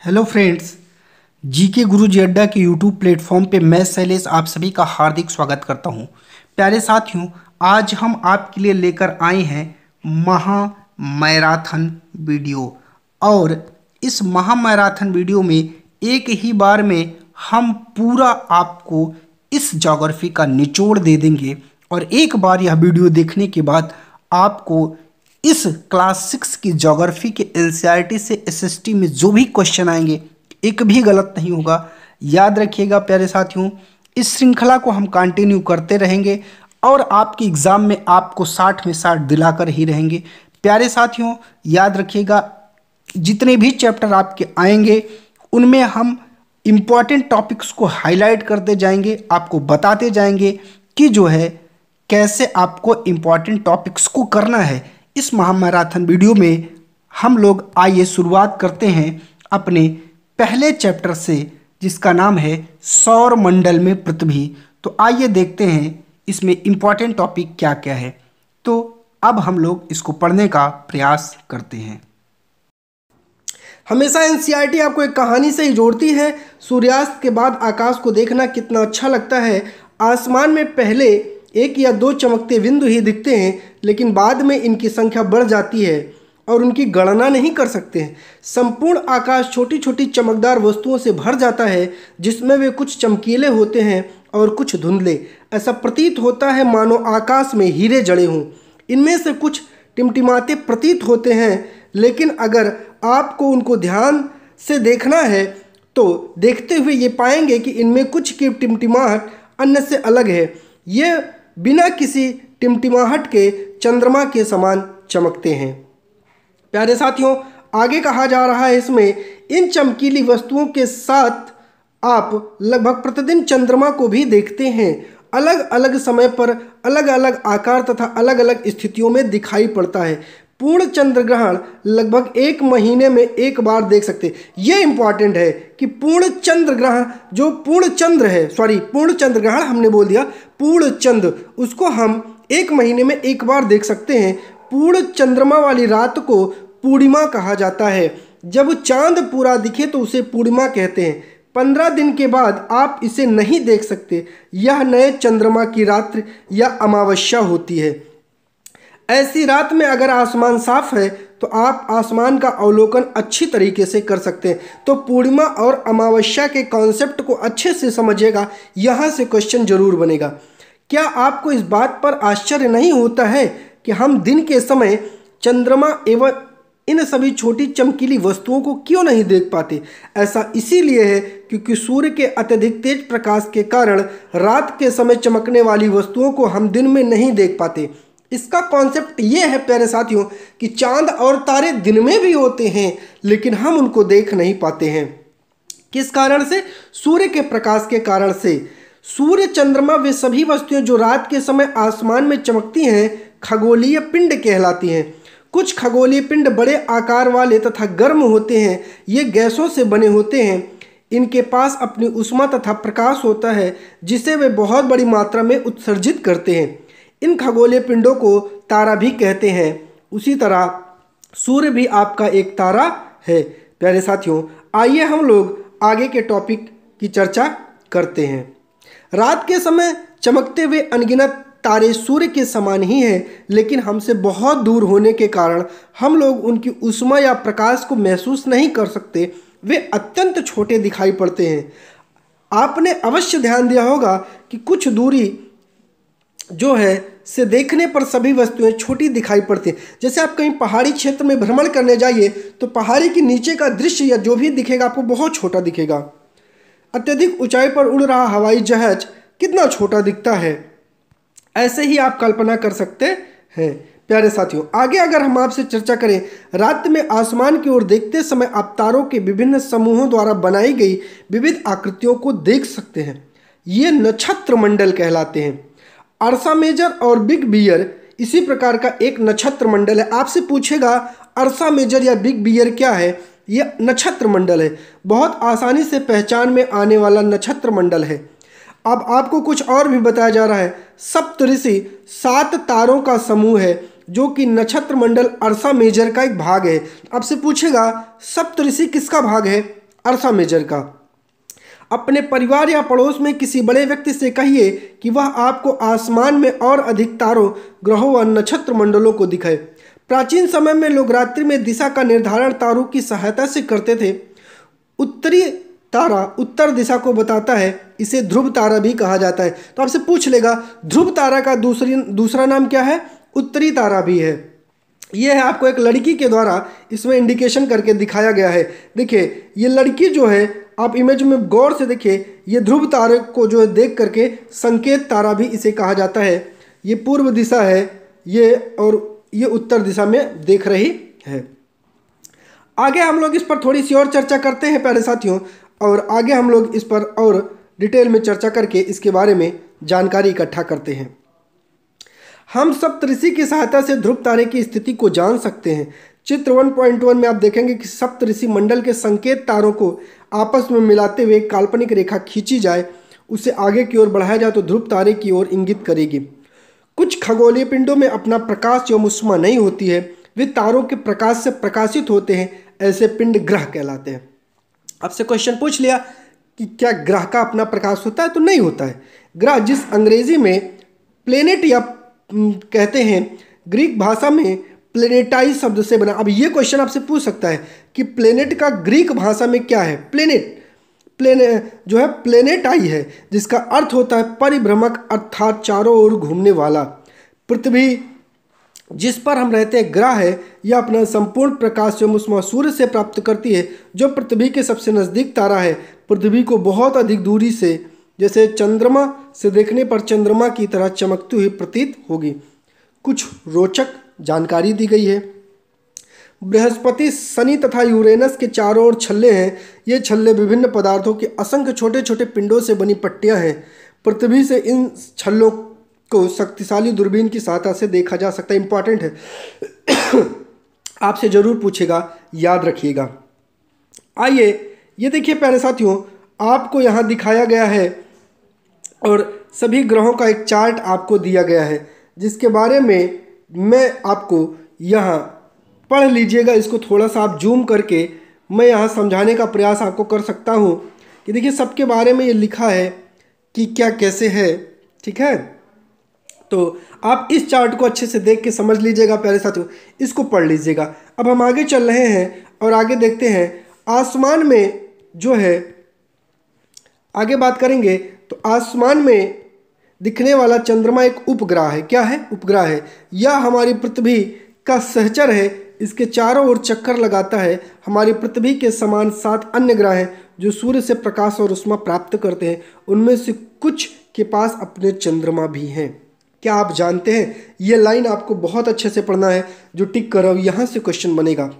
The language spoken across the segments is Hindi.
हेलो फ्रेंड्स, जीके गुरुजी अड्डा के यूट्यूब प्लेटफॉर्म पे मैं शैलेश आप सभी का हार्दिक स्वागत करता हूँ। प्यारे साथियों, आज हम आपके लिए लेकर आए हैं महा मैराथन वीडियो। और इस महा मैराथन वीडियो में एक ही बार में हम पूरा आपको इस ज्योग्राफी का निचोड़ दे देंगे। और एक बार यह वीडियो देखने के बाद आपको इस क्लास 6 की ज्योग्राफी के एनसीईआरटी से एसएसटी में जो भी क्वेश्चन आएंगे एक भी गलत नहीं होगा। याद रखिएगा प्यारे साथियों, इस श्रृंखला को हम कंटिन्यू करते रहेंगे और आपके एग्ज़ाम में आपको 60 में 60 दिलाकर ही रहेंगे। प्यारे साथियों, याद रखिएगा, जितने भी चैप्टर आपके आएंगे उनमें हम इम्पॉर्टेंट टॉपिक्स को हाईलाइट करते जाएंगे, आपको बताते जाएंगे कि जो है कैसे आपको इम्पॉर्टेंट टॉपिक्स को करना है। इस महामैराथन वीडियो में हम लोग आइए शुरुआत करते हैं अपने पहले चैप्टर से, जिसका नाम है सौर मंडल में पृथ्वी। तो आइए देखते हैं इसमें इम्पॉर्टेंट टॉपिक क्या क्या है। तो अब हम लोग इसको पढ़ने का प्रयास करते हैं। हमेशा एनसीईआरटी आपको एक कहानी से ही जोड़ती है। सूर्यास्त के बाद आकाश को देखना कितना अच्छा लगता है। आसमान में पहले एक या दो चमकते बिंदु ही दिखते हैं, लेकिन बाद में इनकी संख्या बढ़ जाती है और उनकी गणना नहीं कर सकते हैं। संपूर्ण आकाश छोटी छोटी चमकदार वस्तुओं से भर जाता है, जिसमें वे कुछ चमकीले होते हैं और कुछ धुंधले। ऐसा प्रतीत होता है मानो आकाश में हीरे जड़े हों। इनमें से कुछ टिमटिमाते प्रतीत होते हैं, लेकिन अगर आपको उनको ध्यान से देखना है तो देखते हुए ये पाएंगे कि इनमें कुछ की टिमटिमाहट अन्य से अलग है। ये बिना किसी टिमटिमाहट के चंद्रमा के समान चमकते हैं। प्यारे साथियों, आगे कहा जा रहा है इसमें, इन चमकीली वस्तुओं के साथ आप लगभग प्रतिदिन चंद्रमा को भी देखते हैं। अलग अलग समय पर अलग अलग आकार तथा अलग अलग स्थितियों में दिखाई पड़ता है। पूर्ण चंद्र ग्रहण लगभग 1 महीने में एक बार देख सकते हैं। यह इंपॉर्टेंट है कि पूर्ण चंद्र ग्रहण जो पूर्ण चंद्र है, पूर्ण चंद्र ग्रहण हमने बोल दिया, पूर्ण चंद्र, उसको हम 1 महीने में एक बार देख सकते हैं। पूर्ण चंद्रमा वाली रात को पूर्णिमा कहा जाता है। जब चांद पूरा दिखे तो उसे पूर्णिमा कहते हैं। 15 दिन के बाद आप इसे नहीं देख सकते। यह नए चंद्रमा की रात्रि या अमावस्या होती है। ऐसी रात में अगर आसमान साफ है तो आप आसमान का अवलोकन अच्छी तरीके से कर सकते हैं। तो पूर्णिमा और अमावस्या के कॉन्सेप्ट को अच्छे से समझिएगा, यहाँ से क्वेश्चन जरूर बनेगा। क्या आपको इस बात पर आश्चर्य नहीं होता है कि हम दिन के समय चंद्रमा एवं इन सभी छोटी चमकीली वस्तुओं को क्यों नहीं देख पाते? ऐसा इसीलिए है क्योंकि सूर्य के अत्यधिक तेज प्रकाश के कारण रात के समय चमकने वाली वस्तुओं को हम दिन में नहीं देख पाते। इसका कॉन्सेप्ट ये है प्यारे साथियों कि चांद और तारे दिन में भी होते हैं, लेकिन हम उनको देख नहीं पाते हैं। किस कारण से? सूर्य के प्रकाश के कारण से। सूर्य, चंद्रमा, वे सभी वस्तुएं जो रात के समय आसमान में चमकती हैं, खगोलीय पिंड कहलाती हैं। कुछ खगोलीय पिंड बड़े आकार वाले तथा गर्म होते हैं। ये गैसों से बने होते हैं। इनके पास अपनी ऊष्मा तथा प्रकाश होता है, जिसे वे बहुत बड़ी मात्रा में उत्सर्जित करते हैं। इन खगोलीय पिंडों को तारा भी कहते हैं। उसी तरह सूर्य भी आपका एक तारा है। प्यारे साथियों, आइए हम लोग आगे के टॉपिक की चर्चा करते हैं। रात के समय चमकते हुए अनगिनत तारे सूर्य के समान ही हैं, लेकिन हमसे बहुत दूर होने के कारण हम लोग उनकी ऊष्मा या प्रकाश को महसूस नहीं कर सकते। वे अत्यंत छोटे दिखाई पड़ते हैं। आपने अवश्य ध्यान दिया होगा कि कुछ दूरी जो है से देखने पर सभी वस्तुएं छोटी दिखाई पड़ती हैं। जैसे आप कहीं पहाड़ी क्षेत्र में भ्रमण करने जाइए तो पहाड़ी के नीचे का दृश्य या जो भी दिखेगा आपको बहुत छोटा दिखेगा। अत्यधिक ऊंचाई पर उड़ रहा हवाई जहाज कितना छोटा दिखता है, ऐसे ही आप कल्पना कर सकते हैं। प्यारे साथियों, आगे अगर हम आपसे चर्चा करें, रात में आसमान की ओर देखते समय आप तारों के विभिन्न समूहों द्वारा बनाई गई विविध आकृतियों को देख सकते हैं। ये नक्षत्र मंडल कहलाते हैं। अर्सा मेजर और बिग बियर इसी प्रकार का एक नक्षत्र मंडल है। आपसे पूछेगा अर्सा मेजर या बिग बियर क्या है? यह नक्षत्र मंडल है। बहुत आसानी से पहचान में आने वाला नक्षत्र मंडल है। अब आपको कुछ और भी बताया जा रहा है। सप्तऋषि 7 तारों का समूह है, जो कि नक्षत्र मंडल अर्सा मेजर का एक भाग है। आपसे पूछेगा सप्तऋषि किसका भाग है? अर्सा मेजर का। अपने परिवार या पड़ोस में किसी बड़े व्यक्ति से कहिए कि वह आपको आसमान में और अधिक तारों, ग्रहों व नक्षत्र मंडलों को दिखाए। प्राचीन समय में लोग रात्रि में दिशा का निर्धारण तारों की सहायता से करते थे। उत्तरी तारा उत्तर दिशा को बताता है, इसे ध्रुव तारा भी कहा जाता है। तो आपसे पूछ लेगा ध्रुव तारा का दूसरा नाम क्या है? उत्तरी तारा भी है। यह है आपको एक लड़की के द्वारा इसमें इंडिकेशन करके दिखाया गया है। देखिए ये लड़की जो है, आप इमेज में गौर से देखिए, ये ध्रुव तारे को जो है देख करके संकेत तारा भी इसे कहा जाता है। ये पूर्व दिशा है ये, और ये उत्तर दिशा में देख रही है। आगे हम लोग इस पर थोड़ी सी और चर्चा करते हैं प्यारे साथियों, और आगे हम लोग इस पर और डिटेल में चर्चा करके इसके बारे में जानकारी इकट्ठा करते हैं। हम सप्तऋषि की सहायता से ध्रुव तारे की स्थिति को जान सकते हैं। चित्र 1.1 में आप देखेंगे कि सप्तऋषि मंडल के संकेत तारों को आपस में मिलाते हुए काल्पनिक रेखा खींची जाए, उसे आगे की ओर बढ़ाया जाए तो ध्रुव तारे की ओर इंगित करेगी। कुछ खगोलीय पिंडों में अपना प्रकाश एवं उष्मा नहीं होती है, वे तारों के प्रकाश से प्रकाशित होते हैं, ऐसे पिंड ग्रह कहलाते हैं। आपसे क्वेश्चन पूछ लिया कि क्या ग्रह का अपना प्रकाश होता है? तो नहीं होता है। ग्रह, जिस अंग्रेजी में प्लेनेट या कहते हैं, ग्रीक भाषा में प्लेनेटाई शब्द से बना। अब ये क्वेश्चन आपसे पूछ सकता है कि प्लेनेट का ग्रीक भाषा में क्या है? जो है प्लेनेटाई है, जिसका अर्थ होता है परिभ्रमक, अर्थात चारों ओर घूमने वाला। पृथ्वी जिस पर हम रहते हैं ग्रह है, यह अपना संपूर्ण प्रकाश एवं उष्मा सूर्य से प्राप्त करती है, जो पृथ्वी के सबसे नज़दीक तारा है। पृथ्वी को बहुत अधिक दूरी से, जैसे चंद्रमा से देखने पर चंद्रमा की तरह चमकती हुई प्रतीत होगी। कुछ रोचक जानकारी दी गई है। बृहस्पति, शनि तथा यूरेनस के चारों ओर छल्ले हैं। ये छल्ले विभिन्न पदार्थों के असंख्य छोटे छोटे पिंडों से बनी पट्टियां हैं। पृथ्वी से इन छल्लों को शक्तिशाली दूरबीन की सहायता से देखा जा सकता है। इंपॉर्टेंट है आपसे जरूर पूछेगा, याद रखिएगा। आइए ये देखिए प्यारे साथियों, आपको यहाँ दिखाया गया है और सभी ग्रहों का एक चार्ट आपको दिया गया है, जिसके बारे में मैं आपको यहाँ पढ़ लीजिएगा। इसको थोड़ा सा आप जूम करके मैं यहाँ समझाने का प्रयास आपको कर सकता हूँ कि देखिए सबके बारे में ये लिखा है कि क्या कैसे है। ठीक है, तो आप इस चार्ट को अच्छे से देख के समझ लीजिएगा प्यारे साथियों, इसको पढ़ लीजिएगा। अब हम आगे चल रहे हैं और आगे देखते हैं। आसमान में जो है, आगे बात करेंगे तो आसमान में दिखने वाला चंद्रमा एक उपग्रह है। क्या है? उपग्रह है। यह हमारी पृथ्वी का सहचर है, इसके चारों ओर चक्कर लगाता है। हमारी पृथ्वी के समान 7 अन्य ग्रह हैं जो सूर्य से प्रकाश और उष्मा प्राप्त करते हैं। उनमें से कुछ के पास अपने चंद्रमा भी हैं। क्या आप जानते हैं? ये लाइन आपको बहुत अच्छे से पढ़ना है, जो टिक कर यहाँ से क्वेश्चन बनेगा।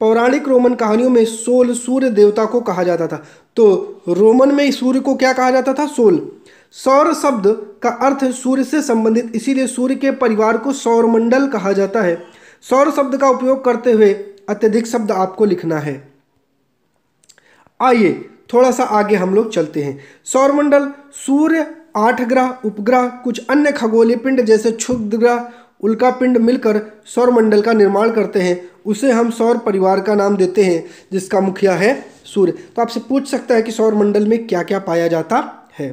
पौराणिक रोमन कहानियों में सोल सूर्य देवता को कहा जाता था। तो रोमन में सूर्य को क्या कहा जाता था? सोल। सौर शब्द का अर्थ है सूर्य से संबंधित, इसीलिए सूर्य के परिवार को सौरमंडल कहा जाता है। सौर शब्द का उपयोग करते हुए अत्यधिक शब्द आपको लिखना है। आइए थोड़ा सा आगे हम लोग चलते हैं। सौरमंडल सूर्य, 8 ग्रह, उपग्रह, कुछ अन्य खगोलीय पिंड जैसे क्षुद्र ग्रह, उल्का पिंड मिलकर सौरमंडल का निर्माण करते हैं। उसे हम सौर परिवार का नाम देते हैं, जिसका मुखिया है सूर्य। तो आपसे पूछ सकता है कि सौरमंडल में क्या क्या पाया जाता है।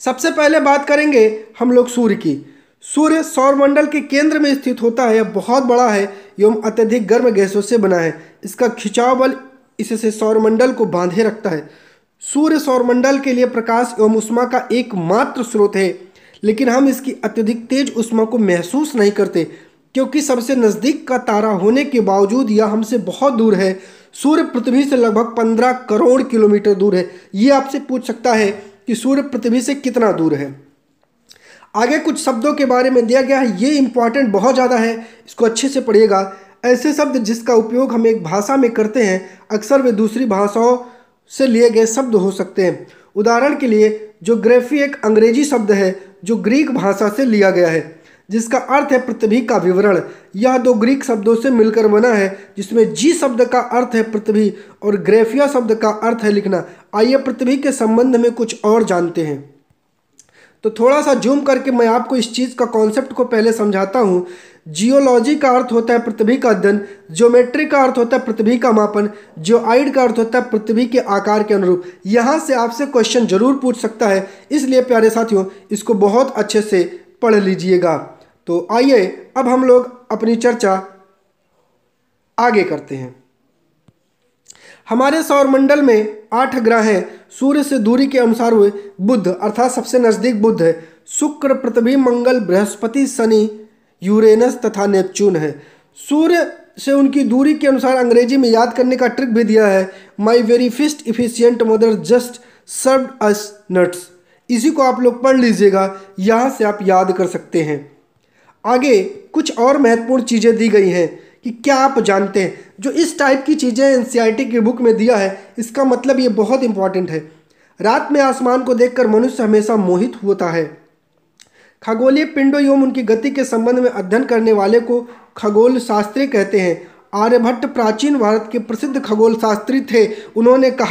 सबसे पहले बात करेंगे हम लोग सूर्य की। सूर्य सौरमंडल के केंद्र में स्थित होता है। यह बहुत बड़ा है एवं अत्यधिक गर्म गैसों से बना है। इसका खिंचाव बल इससे सौरमंडल को बांधे रखता है। सूर्य सौरमंडल के लिए प्रकाश एवं उष्मा का एकमात्र स्रोत है, लेकिन हम इसकी अत्यधिक तेज उष्मा को महसूस नहीं करते, क्योंकि सबसे नज़दीक का तारा होने के बावजूद यह हमसे बहुत दूर है। सूर्य पृथ्वी से लगभग 15 करोड़ किलोमीटर दूर है। ये आपसे पूछ सकता है कि सूर्य पृथ्वी से कितना दूर है। आगे कुछ शब्दों के बारे में दिया गया है, ये इंपॉर्टेंट बहुत ज़्यादा है, इसको अच्छे से पढ़िएगा। ऐसे शब्द जिसका उपयोग हम एक भाषा में करते हैं, अक्सर वे दूसरी भाषाओं से लिए गए शब्द हो सकते हैं। उदाहरण के लिए ज्योग्राफी एक अंग्रेजी शब्द है जो ग्रीक भाषा से लिया गया है, जिसका अर्थ है पृथ्वी का विवरण। यह 2 ग्रीक शब्दों से मिलकर बना है, जिसमें जी शब्द का अर्थ है पृथ्वी और ग्रेफिया शब्द का अर्थ है लिखना। आइए पृथ्वी के संबंध में कुछ और जानते हैं। तो थोड़ा सा जूम करके मैं आपको इस चीज़ का कॉन्सेप्ट को पहले समझाता हूँ। जियोलॉजी का अर्थ होता है पृथ्वी का अध्ययन, ज्योमेट्री का अर्थ होता है पृथ्वी का मापन, जियोआइड का अर्थ होता है पृथ्वी के आकार के अनुरूप। यहाँ से आपसे क्वेश्चन जरूर पूछ सकता है, इसलिए प्यारे साथियों इसको बहुत अच्छे से पढ़ लीजिएगा। तो आइए अब हम लोग अपनी चर्चा आगे करते हैं। हमारे सौरमंडल में 8 ग्रह हैं। सूर्य से दूरी के अनुसार हुए बुध अर्थात सबसे नजदीक बुध है, शुक्र, पृथ्वी, मंगल, बृहस्पति, शनि, यूरेनस तथा नेपच्यून है। सूर्य से उनकी दूरी के अनुसार अंग्रेजी में याद करने का ट्रिक भी दिया है, my very first efficient mother just served us nuts. इसी को आप लोग पढ़ लीजिएगा, यहाँ से आप याद कर सकते हैं। आगे कुछ और महत्वपूर्ण चीज़ें दी गई हैं कि क्या आप जानते हैं, जो इस टाइप की चीज़ें एनसीईआरटी की बुक में दिया है इसका मतलब ये बहुत इंपॉर्टेंट है। रात में आसमान को देखकर मनुष्य हमेशा मोहित होता है। खगोलीय पिंडों एवं उनकी गति के संबंध में अध्ययन करने वाले को खगोल शास्त्री कहते हैं। आर्यभट्ट प्राचीन भारत के प्रसिद्ध खगोल शास्त्री थे। उन्होंने क्या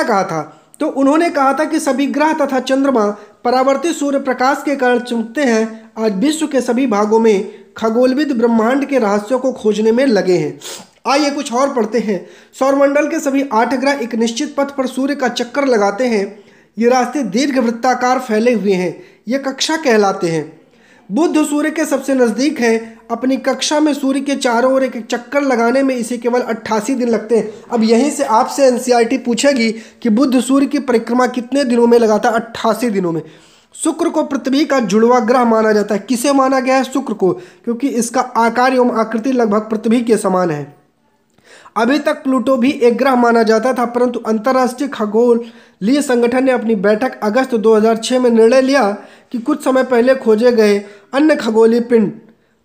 कहा था? तो उन्होंने कहा था कि सभी ग्रह तथा चंद्रमा परावर्तित सूर्य प्रकाश के कारण चमकते हैं। आज विश्व के सभी भागों में खगोलविद ब्रह्मांड के रहस्यों को खोजने में लगे हैं। आइए कुछ और पढ़ते हैं। सौरमंडल के सभी 8 ग्रह एक निश्चित पथ पर सूर्य का चक्कर लगाते हैं। ये रास्ते दीर्घ वृत्ताकार फैले हुए हैं, ये कक्षा कहलाते हैं। बुध सूर्य के सबसे नज़दीक है। अपनी कक्षा में सूर्य के चारों ओर एक चक्कर लगाने में इसे केवल 88 दिन लगते हैं। अब यहीं से आपसे एनसीईआरटी पूछेगी कि बुध सूर्य की परिक्रमा कितने दिनों में लगाता है? 88 दिनों में। शुक्र को पृथ्वी का जुड़वा ग्रह माना जाता है। किसे माना गया है? शुक्र को, क्योंकि इसका आकार एवं आकृति लगभग पृथ्वी के समान है। अभी तक प्लूटो भी एक ग्रह माना जाता था, परंतु अंतर्राष्ट्रीय खगोलीय संगठन ने अपनी बैठक अगस्त 2006 में निर्णय लिया कि कुछ समय पहले खोजे गए अन्य खगोलीय पिंड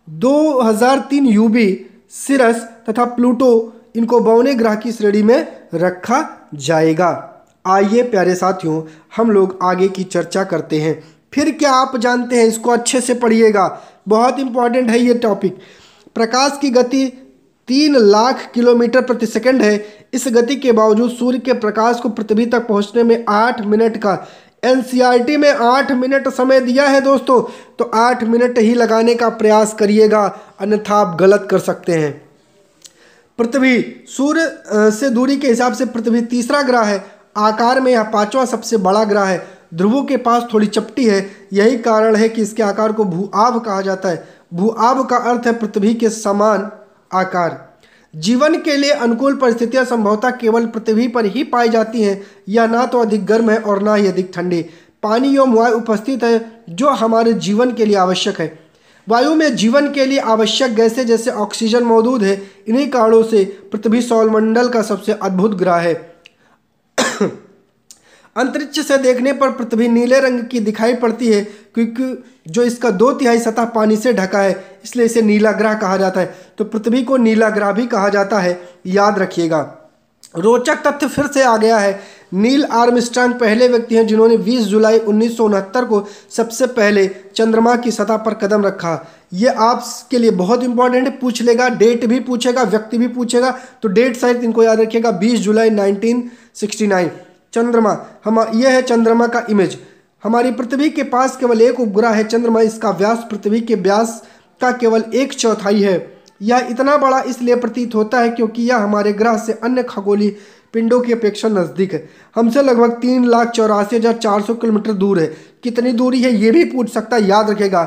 2003 यूबी, सिरस तथा प्लूटो, इनको बौने ग्रह की श्रेणी में रखा जाएगा। आइए प्यारे साथियों हम लोग आगे की चर्चा करते हैं। फिर क्या आप जानते हैं? इसको अच्छे से पढ़िएगा, बहुत इंपॉर्टेंट है ये टॉपिक। प्रकाश की गति 3 लाख किलोमीटर प्रति सेकंड है। इस गति के बावजूद सूर्य के प्रकाश को पृथ्वी तक पहुंचने में 8 मिनट का, एनसीईआरटी में 8 मिनट समय दिया है दोस्तों, तो 8 मिनट ही लगाने का प्रयास करिएगा, अन्यथा आप गलत कर सकते हैं। पृथ्वी सूर्य से दूरी के हिसाब से पृथ्वी तीसरा ग्रह है। आकार में यह 5वां सबसे बड़ा ग्रह है। ध्रुवों के पास थोड़ी चपटी है, यही कारण है कि इसके आकार को भूआभ कहा जाता है। भूआभ का अर्थ है पृथ्वी के समान आकार। जीवन के लिए अनुकूल परिस्थितियां संभवतः केवल पृथ्वी पर ही पाई जाती हैं। यह ना तो अधिक गर्म है और ना ही अधिक ठंडी। पानी एवं वायु उपस्थित है जो हमारे जीवन के लिए आवश्यक है। वायु में जीवन के लिए आवश्यक गैसें जैसे ऑक्सीजन मौजूद है। इन्हीं कारणों से पृथ्वी सौरमंडल का सबसे अद्भुत ग्रह है। अंतरिक्ष से देखने पर पृथ्वी नीले रंग की दिखाई पड़ती है, क्योंकि जो इसका 2/3 सतह पानी से ढका है, इसलिए इसे नीला ग्रह कहा जाता है। तो पृथ्वी को नीला ग्रह भी कहा जाता है, याद रखिएगा। रोचक तथ्य फिर से आ गया है। नील आर्मस्ट्रांग पहले व्यक्ति हैं जिन्होंने 20 जुलाई 1969 को सबसे पहले चंद्रमा की सतह पर कदम रखा। ये आपके लिए बहुत इंपॉर्टेंट है, पूछ लेगा, डेट भी पूछेगा, व्यक्ति भी पूछेगा, तो डेट शायद इनको याद रखिएगा, 20 जुलाई 1969। चंद्रमा यह है चंद्रमा का इमेज। हमारी पृथ्वी के पास केवल एक उपग्रह है चंद्रमा। इसका व्यास पृथ्वी के व्यास का केवल 1/4 है। यह इतना बड़ा इसलिए प्रतीत होता है क्योंकि यह हमारे ग्रह से अन्य खगोलीय पिंडों की अपेक्षा नज़दीक है। हमसे लगभग 3,84,400 किलोमीटर दूर है। कितनी दूरी है ये भी पूछ सकता है, याद रखेगा।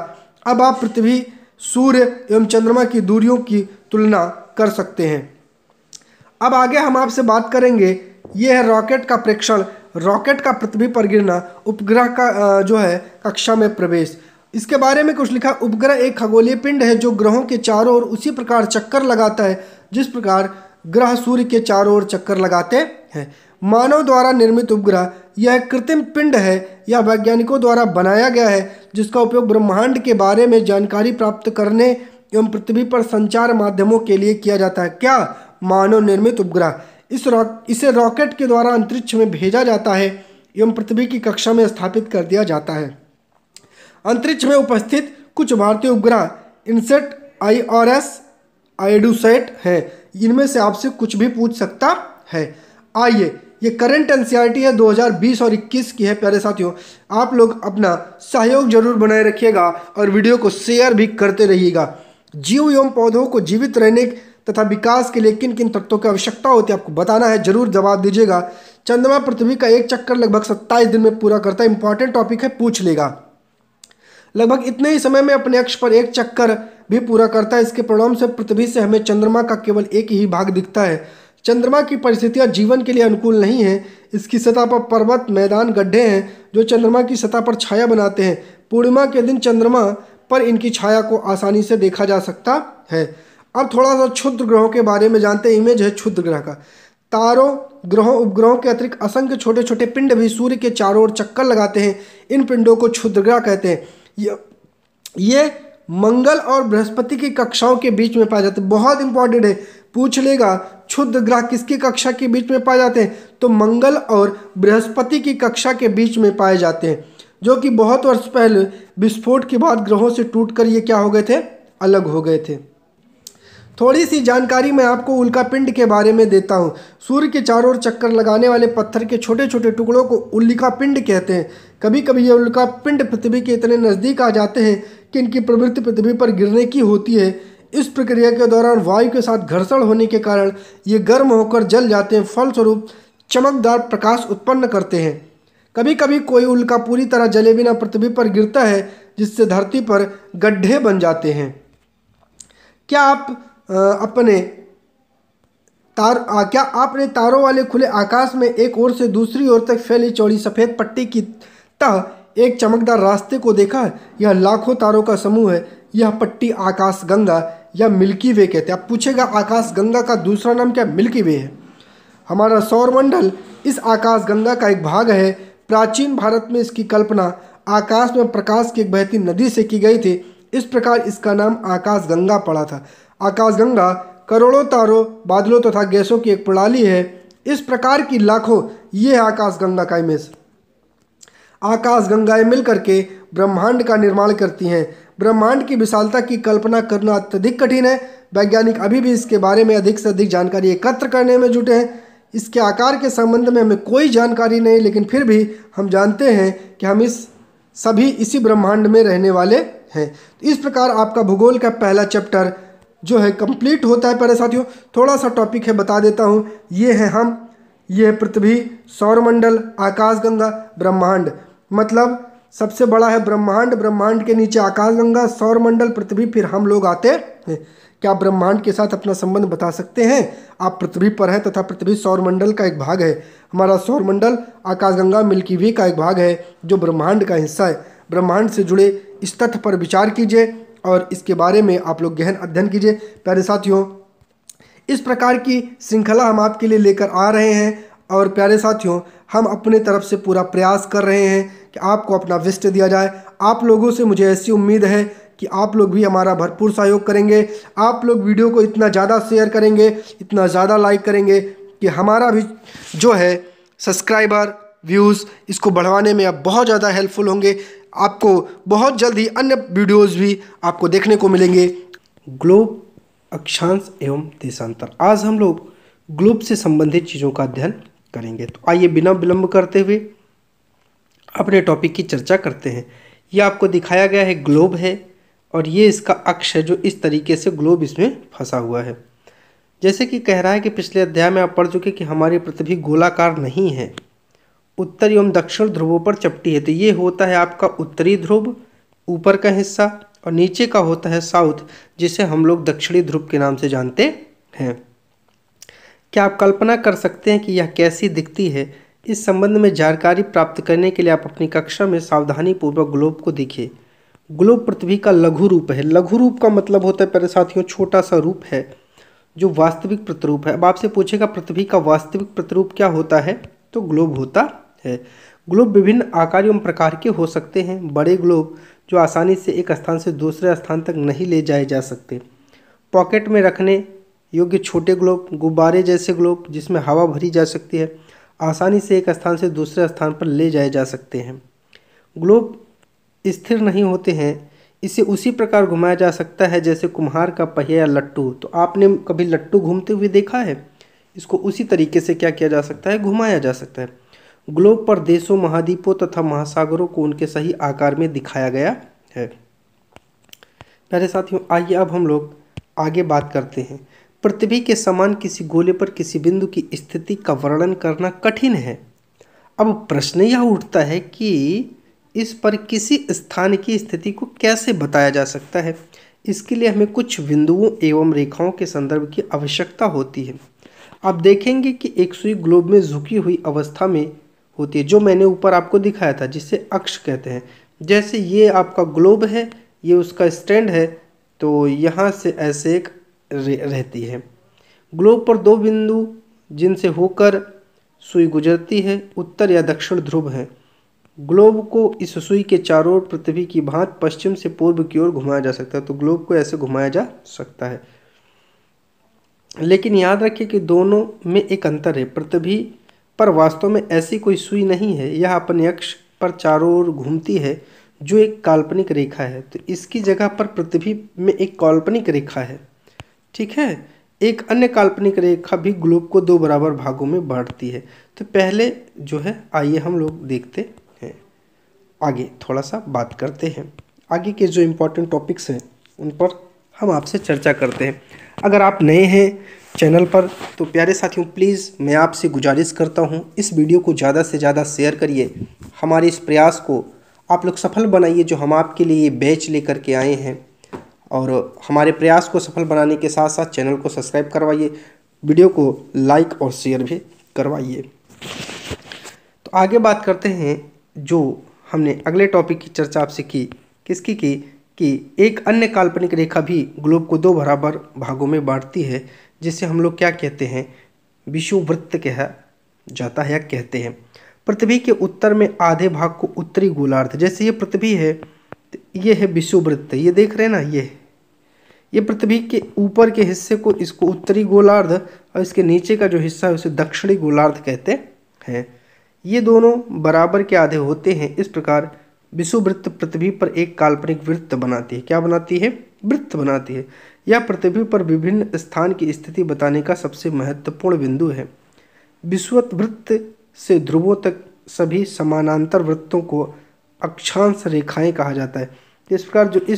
अब आप पृथ्वी, सूर्य एवं चंद्रमा की दूरियों की तुलना कर सकते हैं। अब आगे हम आपसे बात करेंगे, ये है रॉकेट का प्रेक्षण, रॉकेट का पृथ्वी पर गिरना, उपग्रह का जो है कक्षा में प्रवेश। इसके बारे में कुछ लिखा। उपग्रह एक खगोलीय पिंड है जो ग्रहों के चारों ओर उसी प्रकार चक्कर लगाता है जिस प्रकार ग्रह सूर्य के चारों ओर चक्कर लगाते हैं। मानव द्वारा निर्मित उपग्रह यह एक कृत्रिम पिंड है। यह वैज्ञानिकों द्वारा बनाया गया है जिसका उपयोग ब्रह्मांड के बारे में जानकारी प्राप्त करने एवं पृथ्वी पर संचार माध्यमों के लिए किया जाता है। क्या? मानव निर्मित उपग्रह। इसे रॉकेट के द्वारा अंतरिक्ष में भेजा जाता है एवं पृथ्वी की कक्षा में स्थापित कर दिया जाता है। अंतरिक्ष में उपस्थित कुछ भारतीय उपग्रह इनसेट, IRS, आइडूसैट हैं। इनमें से आपसे कुछ भी पूछ सकता है। आइए ये करंट एनसीईआरटी है 2020 और 21 की है प्यारे साथियों। आप लोग अपना सहयोग जरूर बनाए रखिएगा और वीडियो को शेयर भी करते रहिएगा। जीव एवं पौधों को जीवित रहने तथा विकास के लिए किन किन तत्वों की आवश्यकता होती है आपको बताना है, जरूर जवाब दीजिएगा। चंद्रमा पृथ्वी का एक चक्कर लगभग 27 दिन में पूरा करता है। इंपॉर्टेंट टॉपिक है, पूछ लेगा। लगभग इतने ही समय में अपने अक्ष पर एक चक्कर भी पूरा करता है। इसके परिणाम से पृथ्वी से हमें चंद्रमा का केवल एक ही भाग दिखता है। चंद्रमा की परिस्थितियां जीवन के लिए अनुकूल नहीं है। इसकी सतह पर पर्वत, मैदान, गड्ढे हैं जो चंद्रमा की सतह पर छाया बनाते हैं। पूर्णिमा के दिन चंद्रमा पर इनकी छाया को आसानी से देखा जा सकता है। अब थोड़ा सा क्षुद्र ग्रहों के बारे में जानते हैं। इमेज है क्षुद्र ग्रह का। तारों, ग्रहों, उपग्रहों के अतिरिक्त असंख्य छोटे छोटे पिंड भी सूर्य के चारों ओर चक्कर लगाते हैं। इन पिंडों को क्षुद्र ग्रह कहते हैं। ये मंगल और बृहस्पति की कक्षाओं के बीच में पाए जाते हैं। बहुत इंपॉर्टेंट है, पूछ लेगा। क्षुद्र ग्रह किसकी कक्षा के बीच में पाए जाते हैं? तो मंगल और बृहस्पति की कक्षा के बीच में पाए जाते हैं, जो कि बहुत वर्ष पहले विस्फोट के बाद ग्रहों से टूटकर ये क्या हो गए थे? अलग हो गए थे। थोड़ी सी जानकारी मैं आपको उल्कापिंड के बारे में देता हूँ। सूर्य के चारों ओर चक्कर लगाने वाले पत्थर के छोटे छोटे टुकड़ों को उल्कापिंड कहते हैं। कभी कभी ये उल्कापिंड पृथ्वी के इतने नज़दीक आ जाते हैं कि इनकी प्रवृत्ति पृथ्वी पर गिरने की होती है। इस प्रक्रिया के दौरान वायु के साथ घर्षण होने के कारण ये गर्म होकर जल जाते हैं, फलस्वरूप चमकदार प्रकाश उत्पन्न करते हैं। कभी कभी कोई उल्का पूरी तरह जले बिना पृथ्वी पर गिरता है, जिससे धरती पर गड्ढे बन जाते हैं। क्या आपने तारों वाले खुले आकाश में एक ओर से दूसरी ओर तक फैली चौड़ी सफ़ेद पट्टी की तह एक चमकदार रास्ते को देखा है? यह लाखों तारों का समूह है। यह पट्टी आकाशगंगा या मिल्की वे कहते हैं। आप पूछेगा आकाशगंगा का दूसरा नाम क्या? मिल्की वे है। हमारा सौरमंडल इस आकाशगंगा का एक भाग है। प्राचीन भारत में इसकी कल्पना आकाश में प्रकाश की एक बहती नदी से की गई थी। इस प्रकार इसका नाम आकाशगंगा पड़ा था। आकाशगंगा करोड़ों तारों, बादलों तथा गैसों की एक प्रणाली है। इस प्रकार की लाखों, ये है आकाशगंगा का इमेज। आकाशगंगाएं मिलकर के ब्रह्मांड का निर्माण करती हैं। ब्रह्मांड की विशालता की कल्पना करना अत्यधिक कठिन है। वैज्ञानिक अभी भी इसके बारे में अधिक से अधिक जानकारी एकत्र करने में जुटे हैं। इसके आकार के संबंध में हमें कोई जानकारी नहीं, लेकिन फिर भी हम जानते हैं कि हम सभी इसी ब्रह्मांड में रहने वाले हैं। तो इस प्रकार आपका भूगोल का पहला चैप्टर जो है कंप्लीट होता है। प्यारे साथियों, थोड़ा सा टॉपिक है, बता देता हूँ। ये है हम, ये है पृथ्वी, सौरमंडल, आकाशगंगा, ब्रह्मांड। मतलब सबसे बड़ा है ब्रह्मांड, ब्रह्मांड के नीचे आकाशगंगा, सौरमंडल, पृथ्वी, फिर हम लोग आते हैं। क्या आप ब्रह्मांड के साथ अपना संबंध बता सकते हैं? आप पृथ्वी पर हैं तथा पृथ्वी सौरमंडल का एक भाग है। हमारा सौरमंडल आकाशगंगा मिल्की वे का एक भाग है जो ब्रह्मांड का हिस्सा है। ब्रह्मांड से जुड़े इस तथ्य पर विचार कीजिए और इसके बारे में आप लोग गहन अध्ययन कीजिए। प्यारे साथियों, इस प्रकार की श्रृंखला हम आपके लिए लेकर आ रहे हैं और प्यारे साथियों, हम अपने तरफ से पूरा प्रयास कर रहे हैं कि आपको अपना बेस्ट दिया जाए। आप लोगों से मुझे ऐसी उम्मीद है कि आप लोग भी हमारा भरपूर सहयोग करेंगे। आप लोग वीडियो को इतना ज़्यादा शेयर करेंगे, इतना ज़्यादा लाइक करेंगे कि हमारा भी जो है सब्सक्राइबर, व्यूज़, इसको बढ़वाने में आप बहुत ज़्यादा हेल्पफुल होंगे। आपको बहुत जल्द ही अन्य वीडियोज़ भी आपको देखने को मिलेंगे। ग्लोब, अक्षांश एवं देशांतर। आज हम लोग ग्लोब से संबंधित चीज़ों का अध्ययन करेंगे। तो आइए बिना विलंब करते हुए अपने टॉपिक की चर्चा करते हैं। ये आपको दिखाया गया है ग्लोब है और ये इसका अक्ष है जो इस तरीके से ग्लोब इसमें फंसा हुआ है। जैसे कि कह रहा है कि पिछले अध्याय में आप पढ़ चुके कि हमारी पृथ्वी गोलाकार नहीं है, उत्तर एवं दक्षिण ध्रुवों पर चपटी है। तो ये होता है आपका उत्तरी ध्रुव, ऊपर का हिस्सा, और नीचे का होता है साउथ, जिसे हम लोग दक्षिणी ध्रुव के नाम से जानते हैं। क्या आप कल्पना कर सकते हैं कि यह कैसी दिखती है? इस संबंध में जानकारी प्राप्त करने के लिए आप अपनी कक्षा में सावधानीपूर्वक ग्लोब को देखिए। ग्लोब पृथ्वी का लघु रूप है। लघु रूप का मतलब होता है प्यारे साथियों छोटा सा रूप है जो वास्तविक प्रतिरूप है। अब आपसे पूछेगा पृथ्वी का वास्तविक प्रतिरूप क्या होता है? तो ग्लोब होता है। ग्लोब विभिन्न आकार एवं प्रकार के हो सकते हैं। बड़े ग्लोब जो आसानी से एक स्थान से दूसरे स्थान तक नहीं ले जाए जा सकते, पॉकेट में रखने योग्य छोटे ग्लोब, गुब्बारे जैसे ग्लोब जिसमें हवा भरी जा सकती है, आसानी से एक स्थान से दूसरे स्थान पर ले जाए जा सकते हैं। ग्लोब स्थिर नहीं होते हैं, इसे उसी प्रकार घुमाया जा सकता है जैसे कुम्हार का पहिया या लट्टू। तो आपने कभी लट्टू घूमते हुए देखा है? इसको उसी तरीके से क्या किया जा सकता है, घुमाया जा सकता है। ग्लोब पर देशों, महाद्वीपों तथा महासागरों को उनके सही आकार में दिखाया गया है। प्यारे साथियों, आइए अब हम लोग आगे बात करते हैं। पृथ्वी के समान किसी गोले पर किसी बिंदु की स्थिति का वर्णन करना कठिन है। अब प्रश्न यह उठता है कि इस पर किसी स्थान की स्थिति को कैसे बताया जा सकता है। इसके लिए हमें कुछ बिंदुओं एवं रेखाओं के संदर्भ की आवश्यकता होती है। आप देखेंगे कि एक सुई ग्लोब में झुकी हुई अवस्था में होती है, जो मैंने ऊपर आपको दिखाया था, जिसे अक्ष कहते हैं। जैसे ये आपका ग्लोब है, ये उसका स्टैंड है, तो यहाँ से ऐसे एक रहती है। ग्लोब पर दो बिंदु जिनसे होकर सुई गुजरती है, उत्तर या दक्षिण ध्रुव है। ग्लोब को इस सुई के चारों ओर पृथ्वी की भांति पश्चिम से पूर्व की ओर घुमाया जा सकता है। तो ग्लोब को ऐसे घुमाया जा सकता है, लेकिन याद रखिए कि दोनों में एक अंतर है। पृथ्वी पर वास्तव में ऐसी कोई सुई नहीं है, यह अपने अक्ष पर चारों ओर घूमती है, जो एक काल्पनिक रेखा है। तो इसकी जगह पर पृथ्वी में एक काल्पनिक रेखा है, ठीक है। एक अन्य काल्पनिक रेखा भी ग्लोब को दो बराबर भागों में बांटती है। तो पहले जो है, आइए हम लोग देखते हैं, आगे थोड़ा सा बात करते हैं। आगे के जो इम्पोर्टेंट टॉपिक्स हैं उन पर हम आपसे चर्चा करते हैं। अगर आप नए हैं चैनल पर तो प्यारे साथियों, प्लीज़ मैं आपसे गुजारिश करता हूं, इस वीडियो को ज़्यादा से ज़्यादा शेयर करिए। हमारे इस प्रयास को आप लोग सफल बनाइए, जो हम आपके लिए ये बैच लेकर के आए हैं। और हमारे प्रयास को सफल बनाने के साथ साथ चैनल को सब्सक्राइब करवाइए, वीडियो को लाइक और शेयर भी करवाइए। तो आगे बात करते हैं, जो हमने अगले टॉपिक की चर्चा आपसे की, किसकी की, कि एक अन्य काल्पनिक रेखा भी ग्लोब को दो बराबर भागों में बांटती है, जिसे हम लोग क्या कहते हैं, विषुववृत्त कहा जाता है या कहते हैं। पृथ्वी के उत्तर में आधे भाग को उत्तरी गोलार्ध, जैसे ये पृथ्वी है, ये है विषुववृत्त, ये देख रहे हैं ना, ये पृथ्वी के ऊपर के हिस्से को, इसको उत्तरी गोलार्ध, और इसके नीचे का जो हिस्सा है उसे दक्षिणी गोलार्ध कहते हैं। ये दोनों बराबर के आधे होते हैं। इस प्रकार विषुववृत्त पृथ्वी पर एक काल्पनिक वृत्त बनाती है। क्या बनाती है? वृत्त बनाती है। यह पृथ्वी पर विभिन्न स्थान की स्थिति बताने का सबसे महत्वपूर्ण बिंदु है। विषुववृत्त से ध्रुवों तक सभी समानांतर वृत्तों को अक्षांश रेखाएं कहा जाता है। इस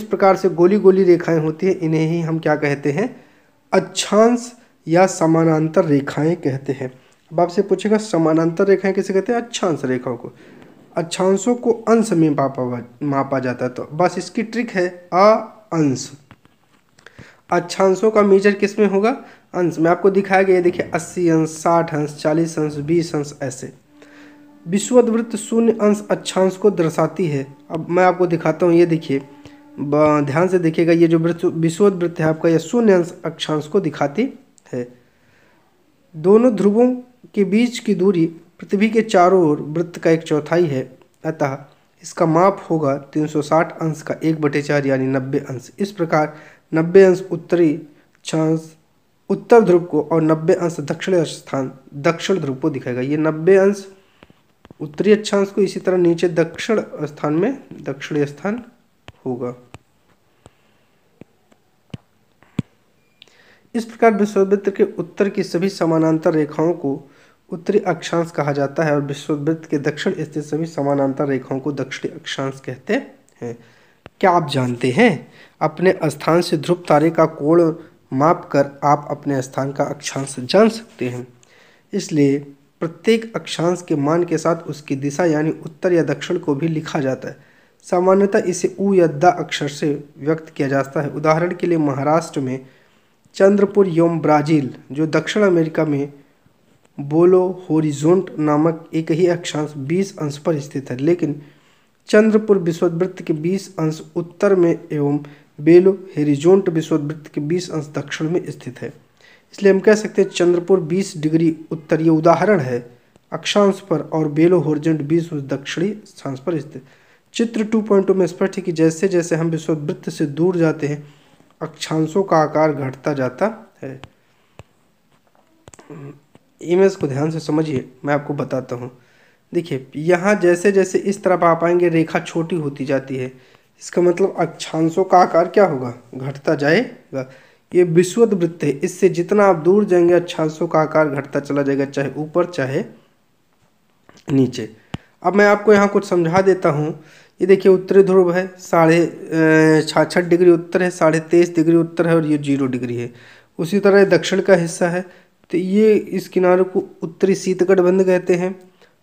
प्रकार से गोली गोली रेखाएं होती है, इन्हें ही हम क्या कहते हैं, अक्षांश या समानांतर रेखाएं कहते हैं। अब आपसे पूछेगा समानांतर रेखाएं किसे कहते हैं? अक्षांश रेखाओं को। अक्षांशों को अंश में मापा जाता है, तो बस इसकी ट्रिक है अंश। अक्षांशों का मेजर किस में होगा? अंश में। आपको दिखाया गया, देखिए 80 अंश, 60 अंश, 40 अंश, 20 अंश, ऐसे। विषुववृत्त शून्य अंश अक्षांश को दर्शाती है। अब मैं आपको दिखाता हूँ, ये देखिए, ध्यान से देखिएगा, ये जो विषुववृत्त है आपका, यह शून्य अंश अक्षांश को दिखाती है। दोनों ध्रुवों के बीच की दूरी पृथ्वी के चारों ओर वृत्त का 1/4 है, अतः इसका माप होगा 360 अंश का 1/4 यानी 90 अंश। इस प्रकार 90 अंश उत्तरी अक्षांश उत्तर ध्रुव को और 90 अंश दक्षिण ध्रुव को दिखाएगा। ये 90 अंश उत्तरी अक्षांश को, इसी तरह नीचे दक्षिण स्थान में दक्षिणी स्थान होगा। इस प्रकार विषुववृत्त के उत्तर की सभी समानांतर रेखाओं को उत्तरी अक्षांश कहा जाता है और विषुववृत्त के दक्षिण स्थित सभी समानांतर रेखाओं को दक्षिणी अक्षांश कहते हैं। क्या आप जानते हैं, अपने स्थान से ध्रुव तारे का कोण मापकर आप अपने स्थान का अक्षांश जान सकते हैं। इसलिए प्रत्येक अक्षांश के मान के साथ उसकी दिशा यानी उत्तर या दक्षिण को भी लिखा जाता है। सामान्यतः इसे उ या द अक्षर से व्यक्त किया जाता है। उदाहरण के लिए महाराष्ट्र में चंद्रपुर एवं ब्राज़ील, जो दक्षिण अमेरिका में बोलो होरिजोंट नामक एक ही अक्षांश 20 अंश पर स्थित है, लेकिन चंद्रपुर विषुववृत्त के 20 अंश उत्तर में एवं बेलो होरिजोंट विषुववृत्त के 20 अंश दक्षिण में स्थित है। इसलिए हम कह सकते हैं चंद्रपुर 20 डिग्री उत्तर, ये उदाहरण है अक्षांश पर, और बेलो होरिजोंट 20 दक्षिणी अक्षांश पर स्थित। चित्र 2.2 में स्पष्ट है कि जैसे जैसे हम विषुववृत्त से दूर जाते हैं अक्षांशों का आकार घटता जाता है। इमेज को ध्यान से समझिए, मैं आपको बताता हूँ। देखिए, यहाँ जैसे जैसे इस तरफ आप आएंगे रेखा छोटी होती जाती है, इसका मतलब अक्षांशों का आकार क्या होगा? घटता जाएगा। ये विषुवत वृत्त है, इससे जितना आप दूर जाएंगे अक्षांशों का आकार घटता चला जाएगा, चाहे ऊपर चाहे नीचे। अब मैं आपको यहाँ कुछ समझा देता हूँ। ये देखिए उत्तरी ध्रुव है, 66.5 डिग्री उत्तर है, 23.5 डिग्री उत्तर है और ये 0 डिग्री है। उसी तरह दक्षिण का हिस्सा है, तो ये इस किनारे को उत्तरी शीतकटिबंध कहते हैं।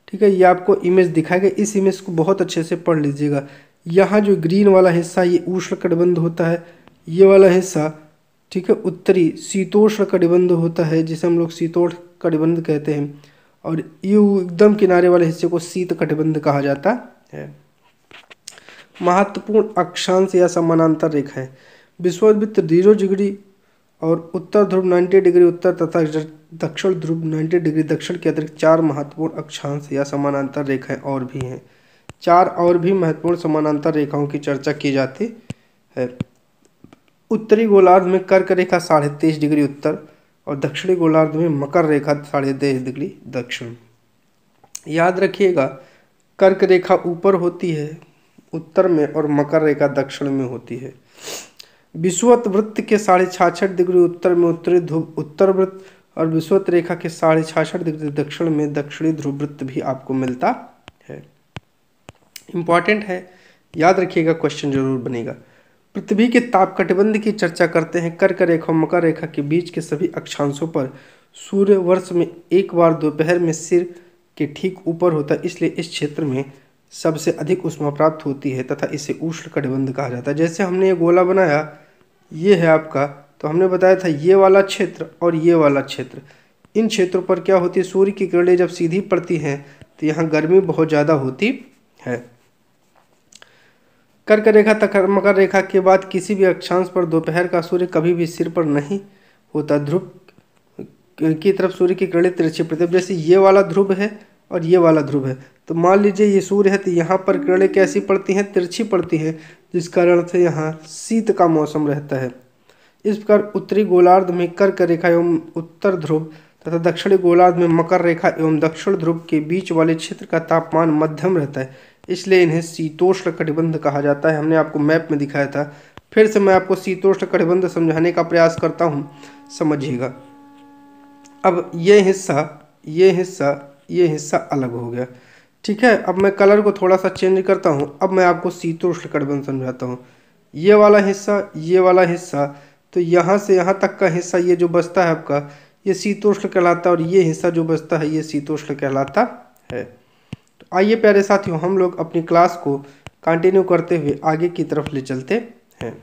ठीक है, ये आपको इमेज दिखाया गया, इस इमेज को बहुत अच्छे से पढ़ लीजिएगा। यहाँ जो ग्रीन वाला हिस्सा ये उष्णकटिबंध होता है, ये वाला हिस्सा ठीक है उत्तरी शीतोष्ण कटिबंध होता है, जिसे हम लोग शीतोष्ण कटिबंध कहते हैं, और ये एकदम किनारे वाले हिस्से को शीत कटिबंध कहा जाता है। महत्वपूर्ण अक्षांश या समानांतर रेखा है। विषुवत वृत्त 0 डिग्री और उत्तर ध्रुव 90 डिग्री उत्तर तथा दक्षिण ध्रुव 90 डिग्री दक्षिण के अतिरिक्त 4 महत्वपूर्ण अक्षांश या समानांतर रेखाएं और भी हैं। 4 और भी महत्वपूर्ण समानांतर रेखाओं की चर्चा की जाती है। उत्तरी गोलार्ध में कर्क रेखा 23.5 डिग्री उत्तर और दक्षिणी गोलार्ध में मकर रेखा 23.5 डिग्री दक्षिण। याद रखिएगा, कर्क रेखा ऊपर होती है उत्तर में और मकर रेखा दक्षिण में होती है। विषुवत वृत्त के 66.5 डिग्री उत्तर में उत्तरी ध्रुव उत्तर वृत्त और विषुवत रेखा के 66.5 डिग्री दक्षिण में दक्षिणी ध्रुव वृत्त भी आपको मिलता है। इंपॉर्टेंट है, याद रखिएगा, क्वेश्चन जरूर बनेगा। पृथ्वी के ताप कटिबंध की चर्चा करते हैं। कर्क रेखा और मकर रेखा के बीच के सभी अक्षांशों पर सूर्य वर्ष में एक बार दोपहर में सिर के ठीक ऊपर होता है, इसलिए इस क्षेत्र में सबसे अधिक ऊष्मा प्राप्त होती है तथा इसे उष्ण कटिबंध कहा जाता है। जैसे हमने ये गोला बनाया, ये है आपका, तो हमने बताया था ये वाला क्षेत्र और ये वाला क्षेत्र, इन क्षेत्रों पर क्या होती है, सूर्य की किरणें जब सीधी पड़ती हैं तो यहाँ गर्मी बहुत ज़्यादा होती है। कर्क रेखा तथा मकर रेखा के बाद किसी भी अक्षांश पर दोपहर का सूर्य कभी भी सिर पर नहीं होता। ध्रुव की तरफ सूर्य की किरणें तिरछी पड़ती है। जैसे ये वाला ध्रुव है और ये वाला ध्रुव है, तो मान लीजिए ये सूर्य है, तो यहाँ पर किरणें कैसी पड़ती हैं, तिरछी पड़ती हैं, जिस कारण से यहाँ शीत का मौसम रहता है। इस प्रकार उत्तरी गोलार्ध में कर्क रेखा एवं उत्तर ध्रुव तथा दक्षिणी गोलार्ध में मकर रेखा एवं दक्षिण ध्रुव के बीच वाले क्षेत्र का तापमान मध्यम रहता है, इसलिए इन्हें शीतोष्ण कटिबंध कहा जाता है। हमने आपको मैप में दिखाया था, फिर से मैं आपको शीतोष्ण कटिबंध समझाने का प्रयास करता हूँ, समझिएगा। अब ये हिस्सा अलग हो गया, ठीक है। अब मैं कलर को थोड़ा सा चेंज करता हूँ। अब मैं आपको शीतोष्ण कटिबंध समझाता हूँ। ये वाला हिस्सा, तो यहाँ से यहाँ तक का हिस्सा ये जो बचता है आपका, ये शीतोष्ण कहलाता है, और ये हिस्सा जो बचता है ये शीतोष्ण कहलाता है। तो आइए प्यारे साथियों, हम लोग अपनी क्लास को कंटिन्यू करते हुए आगे की तरफ ले चलते हैं।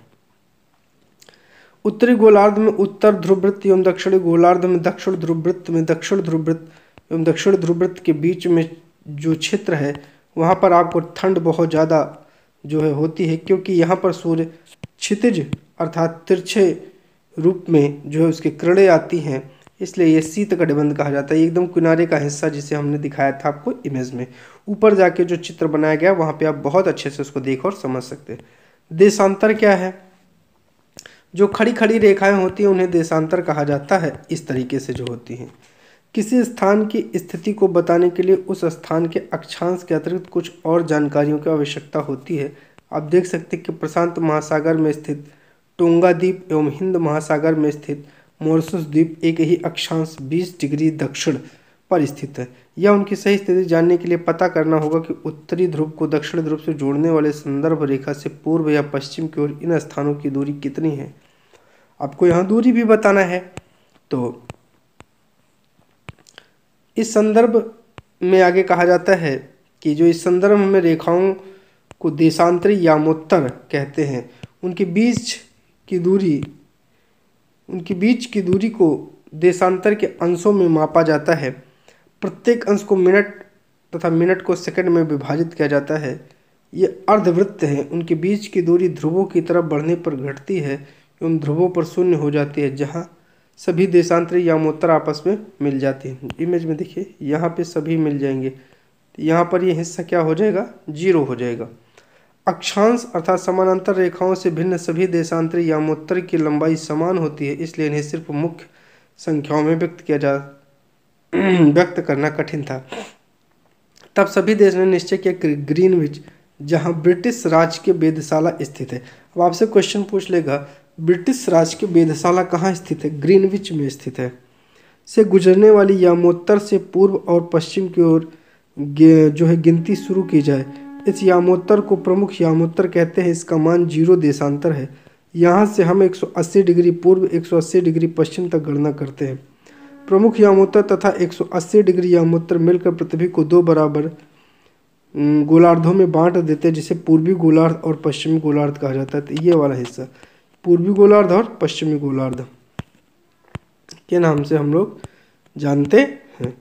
उत्तरी गोलार्ध में उत्तर ध्रुव वृत्त एवं दक्षिणी गोलार्ध में दक्षिण ध्रुव वृत्त में दक्षिण ध्रुव वृत्त एवं दक्षिण ध्रुव वृत्त के बीच में जो क्षेत्र है, वहाँ पर आपको ठंड बहुत ज़्यादा जो है होती है, क्योंकि यहाँ पर सूर्य क्षितिज अर्थात तिरछे रूप में जो है उसकी किरणें आती हैं, इसलिए ये शीत कटिबंध कहा जाता है। एकदम किनारे का हिस्सा जिसे हमने दिखाया था आपको इमेज में, ऊपर जाके जो चित्र बनाया गया वहाँ पे आप बहुत अच्छे से उसको देख और समझ सकते हैं। देशांतर क्या है? जो खड़ी खड़ी रेखाएं होती हैं उन्हें देशांतर कहा जाता है। इस तरीके से जो होती हैं, किसी स्थान की स्थिति को बताने के लिए उस स्थान के अक्षांश के अतिरिक्त कुछ और जानकारियों की आवश्यकता होती है। आप देख सकते हैं कि प्रशांत महासागर में स्थित टोंगा द्वीप एवं हिंद महासागर में स्थित मॉरिशस द्वीप एक ही अक्षांश 20 डिग्री दक्षिण पर स्थित है। यह उनकी सही स्थिति जानने के लिए पता करना होगा कि उत्तरी ध्रुव को दक्षिण ध्रुव से जोड़ने वाले संदर्भ रेखा से पूर्व या पश्चिम की ओर इन स्थानों की दूरी कितनी है। आपको यहाँ दूरी भी बताना है। तो इस संदर्भ में आगे कहा जाता है कि जो इस संदर्भ में रेखाओं को देशांतरी यामोत्तर कहते हैं, उनके बीच की दूरी को देशांतर के अंशों में मापा जाता है। प्रत्येक अंश को मिनट तथा मिनट को सेकंड में विभाजित किया जाता है। ये अर्धवृत्त हैं। उनके बीच की दूरी ध्रुवों की तरफ बढ़ने पर घटती है एवं ध्रुवों पर शून्य हो जाती है, जहाँ सभी देशांतरी यामोत्तर आपस में मिल जाते हैं। इमेज में देखिए, यहाँ पे सभी मिल जाएंगे, यहाँ पर ये हिस्सा क्या हो जाएगा, 0 हो जाएगा। अक्षांश अर्थात समानांतर रेखाओं से भिन्न सभी देशांतरी यामोत्तर की लंबाई समान होती है, इसलिए इन्हें सिर्फ मुख्य संख्याओं में व्यक्त करना कठिन था। तब सभी देश ने निश्चय किया कि ग्रीनविच, जहाँ ब्रिटिश राज के वेधशाला स्थित है। अब आपसे क्वेश्चन पूछ लेगा, ब्रिटिश राज की वेधशाला कहाँ स्थित है? ग्रीनविच में स्थित है। से गुजरने वाली यामोत्तर से पूर्व और पश्चिम की ओर जो है गिनती शुरू की जाए। इस यामोत्तर को प्रमुख यामोत्तर कहते हैं। इसका मान 0 देशांतर है। यहाँ से हम 180 डिग्री पूर्व 180 डिग्री पश्चिम तक गणना करते हैं। प्रमुख यामोत्तर तथा 180 डिग्री यामोत्तर मिलकर पृथ्वी को 2 बराबर गोलार्धों में बांट देते हैं, जिसे पूर्वी गोलार्ध और पश्चिमी गोलार्ध कहा जाता है। तो ये वाला हिस्सा पूर्वी गोलार्ध और पश्चिमी गोलार्ध के नाम से हम लोग जानते हैं।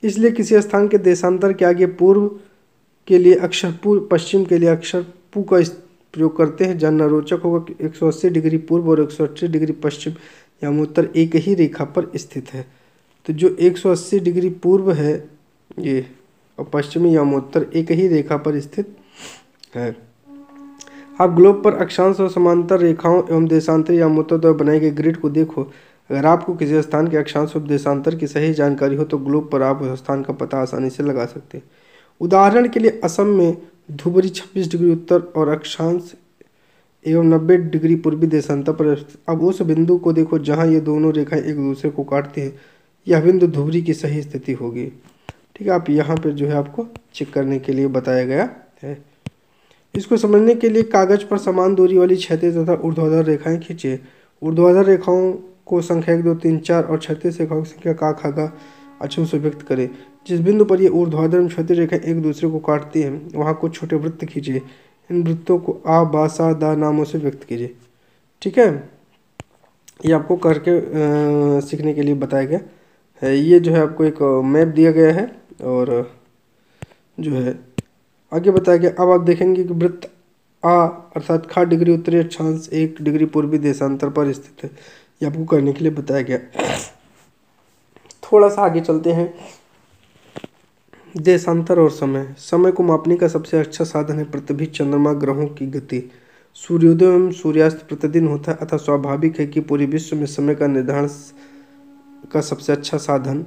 इसलिए किसी स्थान के देशांतर के आगे पूर्व के लिए अक्षर पू, पश्चिम के लिए अक्षर पू का प्रयोग करते हैं। जानना रोचक होगा कि 180 डिग्री पूर्व और 180 डिग्री पश्चिम यामोत्तर एक ही रेखा पर स्थित है। तो जो 180 डिग्री पूर्व है ये और पश्चिमी यामोत्तर एक ही रेखा पर स्थित है। आप ग्लोब पर अक्षांश और समांतर रेखाओं एवं देशांतर यामोत्तर द्वारा बनाए गए ग्रिड को देखो। अगर आपको किसी स्थान के अक्षांश और देशांतर की सही जानकारी हो तो ग्लोब पर आप उस स्थान का पता आसानी से लगा सकते हैं। उदाहरण के लिए असम में धुबरी 26 डिग्री उत्तर और अक्षांश एवं 90 डिग्री पूर्वी देशांतर पर। अब उस बिंदु को देखो जहाँ ये दोनों रेखाएं एक दूसरे को काटती हैं। यह बिंदु धुबरी की सही स्थिति होगी। ठीक है, आप यहाँ पर जो है आपको चेक करने के लिए बताया गया है। इसको समझने के लिए कागज पर समान दूरी वाली क्षैतिज तथा ऊर्ध्वाधर रेखाएं खींचिए। ऊर्ध्वाधर रेखाओं को संख्या 1 2 3 4 और क्षैतिज रेखाओं की संख्या का खा गा अक्षरों से व्यक्त करें। जिस बिंदु पर ये ऊर्ध्वाधर एवं क्षैतिज रेखाएं एक दूसरे को काटती हैं वहाँ कुछ छोटे वृत्त खींचिए। इन वृत्तों को आ बा सा दा नामों से व्यक्त कीजिए। ठीक है, ये आपको करके सीखने के लिए बताया गया है। ये जो है आपको एक मैप दिया गया है और जो है आगे बताया गया। अब आप देखेंगे कि वृत्त आ अर्थात खा डिग्री उत्तरी अक्षांश 1 डिग्री पूर्वी देशांतर पर स्थित है। ये आपको करने के लिए बताया गया। थोड़ा सा आगे चलते हैं। देशांतर और समय। समय को मापने का सबसे अच्छा साधन है पृथ्वी, चंद्रमा, ग्रहों की गति। सूर्योदय एवं सूर्यास्त प्रतिदिन होता है अतः स्वाभाविक है कि पूरे विश्व में समय का निर्धारण का सबसे अच्छा साधन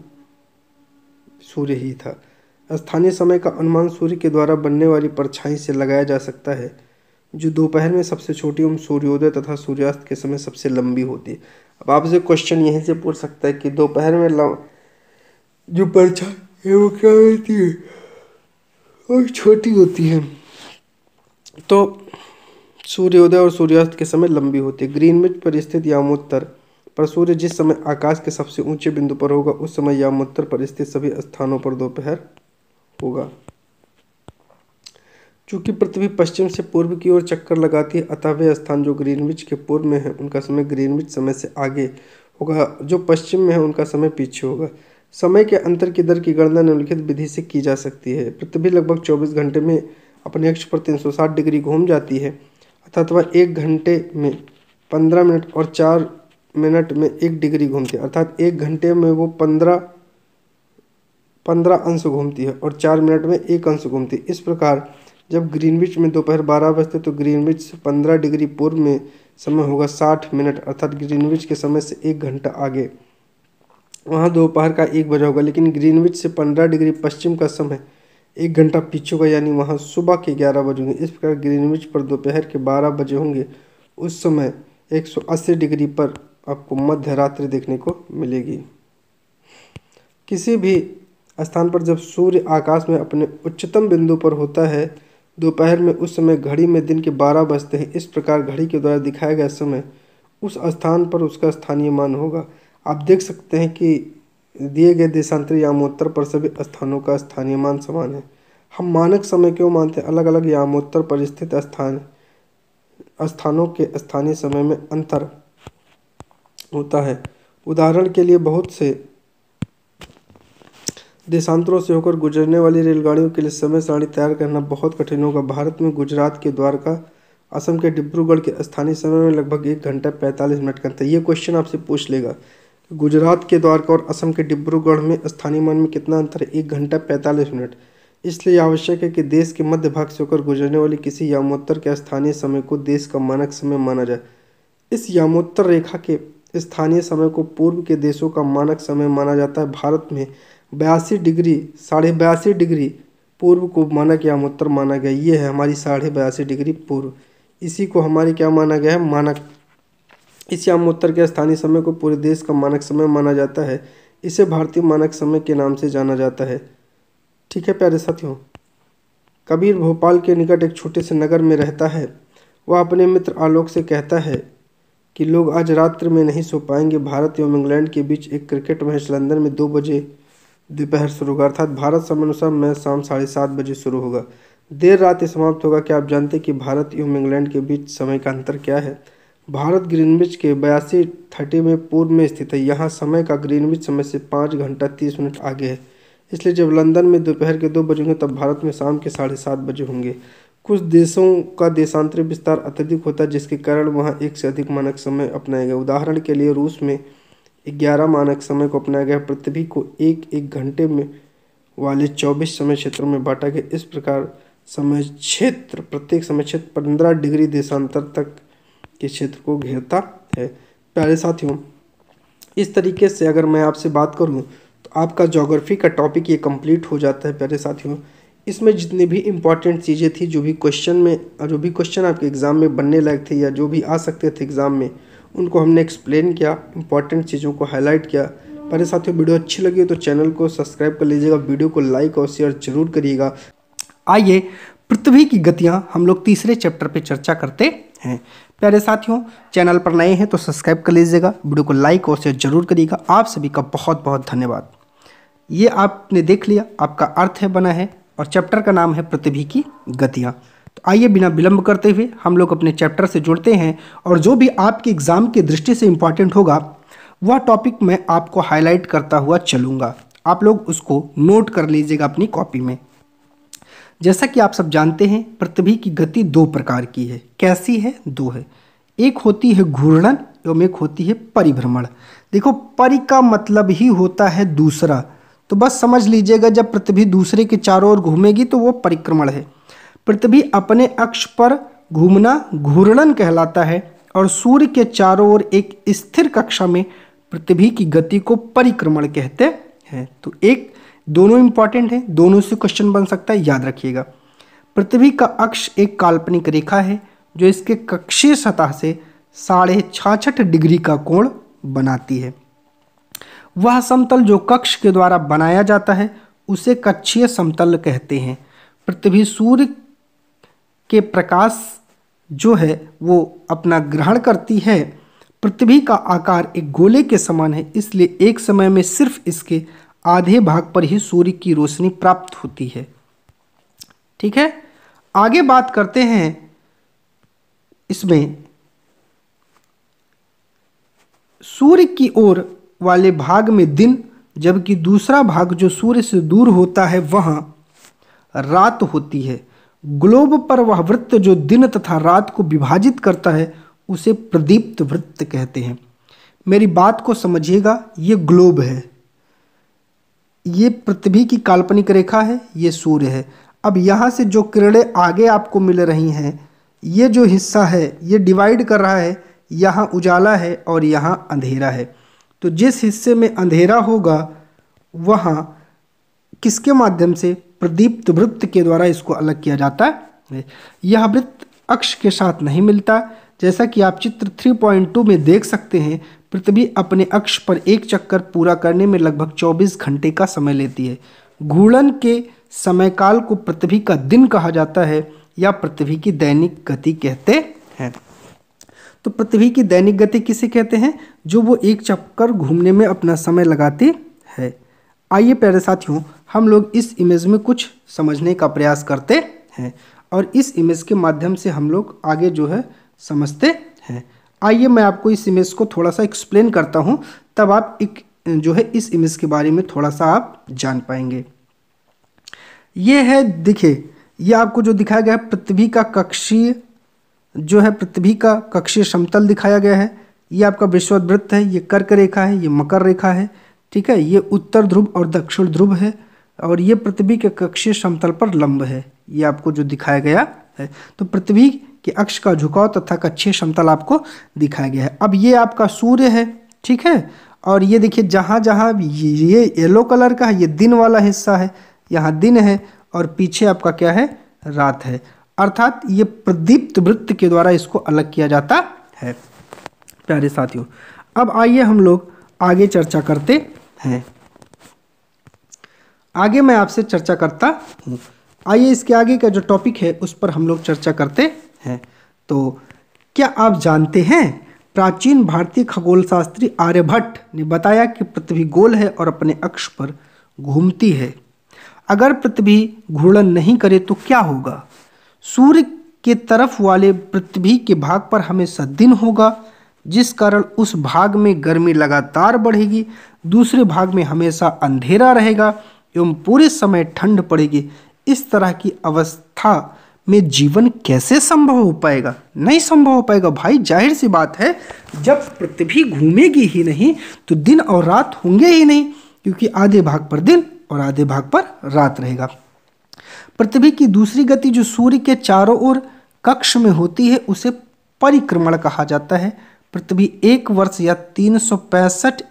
सूर्य ही था। स्थानीय समय का अनुमान सूर्य के द्वारा बनने वाली परछाई से लगाया जा सकता है, जो दोपहर में सबसे छोटी एवं सूर्योदय तथा सूर्यास्त के समय सबसे लंबी होती है। अब आपसे क्वेश्चन यहीं से पूछ सकता है कि दोपहर में जो परछाई है वो क्या होती है? और छोटी होती है। तो सूर्योदय और सूर्यास्त के समय लंबी होती है। ग्रीनविच पर स्थित यामोत्तर पर सूर्य जिस समय आकाश के सबसे ऊंचे बिंदु पर होगा उस समय यामोत्तर पर स्थित सभी स्थानों पर दोपहर होगा। चूंकि पृथ्वी पश्चिम से पूर्व की ओर चक्कर लगाती है अतः वे स्थान जो ग्रीनविच के पूर्व में है उनका समय ग्रीनविच समय से आगे होगा, जो पश्चिम में है उनका समय पीछे होगा। समय के अंतर की दर की गणना निम्नलिखित विधि से की जा सकती है। पृथ्वी लगभग 24 घंटे में अपने अक्ष पर 360 डिग्री घूम जाती है अर्थात वह 1 घंटे में 15 मिनट और 4 मिनट में 1 डिग्री घूमती है। अर्थात 1 घंटे में वो 15 अंश घूमती है और 4 मिनट में 1 अंश घूमती है। इस प्रकार जब ग्रीनविच में दोपहर 12 बजते तो ग्रीनविच से 15 डिग्री पूर्व में समय होगा 60 मिनट अर्थात ग्रीनविच के समय से 1 घंटा आगे वहाँ दोपहर का 1 बजा होगा। लेकिन ग्रीनविच से 15 डिग्री पश्चिम का समय 1 घंटा पीछे होगा, यानी वहाँ सुबह के 11 बजे होंगे। इस प्रकार ग्रीनविच पर दोपहर के 12 बजे होंगे, उस समय 180 डिग्री पर आपको मध्य रात्रि देखने को मिलेगी। किसी भी स्थान पर जब सूर्य आकाश में अपने उच्चतम बिंदु पर होता है दोपहर में, उस समय घड़ी में दिन के 12 बजते हैं। इस प्रकार घड़ी के द्वारा दिखाया गया समय उस स्थान पर उसका स्थानीय मान होगा। आप देख सकते हैं कि दिए गए देशांतर यामोत्तर पर सभी स्थानों का स्थानीय मान समान है। हम मानक समय क्यों मानते हैं? अलग अलग यामोत्तर पर स्थित स्थानों के स्थानीय समय में अंतर होता है। उदाहरण के लिए बहुत से देशांतरों से होकर गुजरने वाली रेलगाड़ियों के लिए समय सारणी तैयार करना बहुत कठिन होगा। भारत में गुजरात के द्वारका, असम के डिब्रूगढ़ के स्थानीय समय में लगभग 1 घंटा 45 मिनट का अंतर। ये क्वेश्चन आपसे पूछ लेगा गुजरात के द्वारका और असम के डिब्रूगढ़ में स्थानीय मान में कितना अंतर है? 1 घंटा 45 मिनट। इसलिए आवश्यक है कि देश के मध्य भाग से होकर गुजरने वाली किसी यामोत्तर के स्थानीय समय को देश का मानक समय माना जाए। इस यामोत्तर रेखा के स्थानीय समय को पूर्व के देशों का मानक समय माना जाता है। भारत में 82 डिग्री 82.5 डिग्री पूर्व को मानक याम उत्तर माना गया। ये है हमारी 82.5 डिग्री पूर्व। इसी को हमारी क्या माना गया है, मानक। इस याम उत्तर के स्थानीय समय को पूरे देश का मानक समय माना जाता है। इसे भारतीय मानक समय के नाम से जाना जाता है। ठीक है प्यारे साथियों। कबीर भोपाल के निकट एक छोटे से नगर में रहता है। वह अपने मित्र आलोक से कहता है कि लोग आज रात्रि में नहीं सो पाएंगे। भारत एवं इंग्लैंड के बीच एक क्रिकेट मैच लंदन में 2 बजे दोपहर शुरू होगा, अर्थात भारत समय अनुसार मैच शाम 7:30 बजे शुरू होगा। देर रात ही समाप्त होगा। क्या आप जानते हैं कि भारत एवं इंग्लैंड के बीच समय का अंतर क्या है? भारत ग्रीनविच के 82:30 में पूर्व में स्थित है। यहाँ समय का ग्रीनविच समय से 5 घंटा 30 मिनट आगे है। इसलिए जब लंदन में दोपहर के 2 बजे होंगे तब भारत में शाम के 7:30 बजे होंगे। कुछ देशों का देशांतरी विस्तार अत्यधिक होता है, जिसके कारण वहाँ एक से अधिक मानक समय अपनाया गया। उदाहरण के लिए रूस में 11 मानक समय को अपनाया गया। पृथ्वी को एक घंटे में वाले 24 समय क्षेत्रों में बांटा गया। इस प्रकार समय क्षेत्र, प्रत्येक समय क्षेत्र 15 डिग्री देशांतर तक के क्षेत्र को घेरता है। प्यारे साथियों, इस तरीके से अगर मैं आपसे बात करूं तो आपका ज्योग्राफी का टॉपिक ये कंप्लीट हो जाता है। प्यारे साथियों, इसमें जितनी भी इम्पॉर्टेंट चीज़ें थी, जो भी क्वेश्चन आपके एग्ज़ाम में बनने लायक थे या जो भी आ सकते थे एग्ज़ाम में, उनको हमने एक्सप्लेन किया, इंपॉर्टेंट चीज़ों को हाईलाइट किया। प्यारे साथियों, वीडियो अच्छी लगी हो तो चैनल को सब्सक्राइब कर लीजिएगा, वीडियो को लाइक और शेयर जरूर करिएगा। आइए पृथ्वी की गतियां हम लोग तीसरे चैप्टर पे चर्चा करते हैं। प्यारे साथियों, चैनल पर नए हैं तो सब्सक्राइब कर लीजिएगा, वीडियो को लाइक और शेयर जरूर करिएगा। आप सभी का बहुत बहुत धन्यवाद। ये आपने देख लिया, आपका अर्थ है बना है और चैप्टर का नाम है पृथ्वी की गतियाँ। तो आइए बिना विलंब करते हुए हम लोग अपने चैप्टर से जुड़ते हैं और जो भी आपके एग्ज़ाम की दृष्टि से इम्पॉर्टेंट होगा वह टॉपिक मैं आपको हाईलाइट करता हुआ चलूँगा। आप लोग उसको नोट कर लीजिएगा अपनी कॉपी में। जैसा कि आप सब जानते हैं, पृथ्वी की गति 2 प्रकार की है। कैसी है? 2 है। एक होती है घूर्णन एवं एक होती है परिभ्रमण। देखो, परि का मतलब ही होता है दूसरा, तो बस समझ लीजिएगा जब पृथ्वी दूसरे के चारों ओर घूमेगी तो वो परिक्रमण है। पृथ्वी अपने अक्ष पर घूमना घूर्णन कहलाता है और सूर्य के चारों ओर एक स्थिर कक्षा में पृथ्वी की गति को परिक्रमण कहते हैं। तो एक दोनों इंपॉर्टेंट है, दोनों से क्वेश्चन बन सकता है, याद रखिएगा। पृथ्वी का अक्ष एक काल्पनिक रेखा है जो इसके कक्षीय सतह से 66.5 डिग्री का कोण बनाती है। वह समतल जो कक्ष के द्वारा बनाया जाता है उसे कक्षीय समतल कहते हैं। पृथ्वी सूर्य के प्रकाश जो है वो अपना ग्रहण करती है। पृथ्वी का आकार एक गोले के समान है, इसलिए एक समय में सिर्फ इसके आधे भाग पर ही सूर्य की रोशनी प्राप्त होती है। ठीक है, आगे बात करते हैं। इसमें सूर्य की ओर वाले भाग में दिन, जबकि दूसरा भाग जो सूर्य से दूर होता है वहां रात होती है। ग्लोब पर वह वृत्त जो दिन तथा रात को विभाजित करता है उसे प्रदीप्त वृत्त कहते हैं। मेरी बात को समझिएगा, ये ग्लोब है, ये पृथ्वी की काल्पनिक रेखा है, ये सूर्य है। अब यहाँ से जो किरणें आगे आपको मिल रही हैं, ये जो हिस्सा है ये डिवाइड कर रहा है, यहाँ उजाला है और यहाँ अंधेरा है। तो जिस हिस्से में अंधेरा होगा वहाँ किसके माध्यम से? प्रदीप्त वृत्त के द्वारा इसको अलग किया जाता है। यह वृत्त अक्ष के साथ नहीं मिलता। जैसा कि आप चित्र 3.2 में देख सकते हैं, पृथ्वी अपने अक्ष पर एक चक्कर पूरा करने में लगभग 24 घंटे का समय लेती है। घूर्णन के समयकाल को पृथ्वी का दिन कहा जाता है या पृथ्वी की दैनिक गति कहते हैं। तो पृथ्वी की दैनिक गति किसे कहते हैं? जो वो एक चक्कर घूमने में अपना समय लगाती है। आइए प्यारे साथियों, हम लोग इस इमेज में कुछ समझने का प्रयास करते हैं और इस इमेज के माध्यम से हम लोग आगे जो है समझते हैं। आइए मैं आपको इस इमेज को थोड़ा सा एक्सप्लेन करता हूँ, तब आप जो है इस इमेज के बारे में थोड़ा सा आप जान पाएंगे। ये है, देखिए, ये आपको जो दिखाया गया है पृथ्वी का कक्षीय जो है, पृथ्वी का कक्षीय समतल दिखाया गया है। ये आपका विषुववृत्त है, ये कर्क रेखा है, ये मकर रेखा है। ठीक है, ये उत्तर ध्रुव और दक्षिण ध्रुव है और ये पृथ्वी के कक्षीय समतल पर लंब है। ये आपको जो दिखाया गया है, तो पृथ्वी के अक्ष का झुकाव तथा कक्षीय समतल आपको दिखाया गया है। अब ये आपका सूर्य है, ठीक है, और ये देखिए जहाँ जहाँ ये येलो कलर का है ये दिन वाला हिस्सा है, यहाँ दिन है, और पीछे आपका क्या है, रात है। अर्थात ये प्रदीप्त वृत्त के द्वारा इसको अलग किया जाता है। प्यारे साथियों, अब आइए हम लोग आगे चर्चा करते हैं। आगे मैं आपसे चर्चा करता हूँ। आइए इसके आगे का जो टॉपिक है उस पर हम लोग चर्चा करते हैं। तो क्या आप जानते हैं, प्राचीन भारतीय खगोल शास्त्री आर्यभट्ट ने बताया कि पृथ्वी गोल है और अपने अक्ष पर घूमती है। अगर पृथ्वी घूर्णन नहीं करे तो क्या होगा? सूर्य के तरफ वाले पृथ्वी के भाग पर हमेशा दिन होगा, जिस कारण उस भाग में गर्मी लगातार बढ़ेगी, दूसरे भाग में हमेशा अंधेरा रहेगा एवं पूरे समय ठंड पड़ेगी। इस तरह की अवस्था में जीवन कैसे संभव हो पाएगा? नहीं संभव हो पाएगा भाई, जाहिर सी बात है। जब पृथ्वी घूमेगी ही नहीं तो दिन और रात होंगे ही नहीं, क्योंकि आधे भाग पर दिन और आधे भाग पर रात रहेगा। पृथ्वी की दूसरी गति जो सूर्य के चारों ओर कक्ष में होती है उसे परिक्रमण कहा जाता है। पृथ्वी एक वर्ष या 365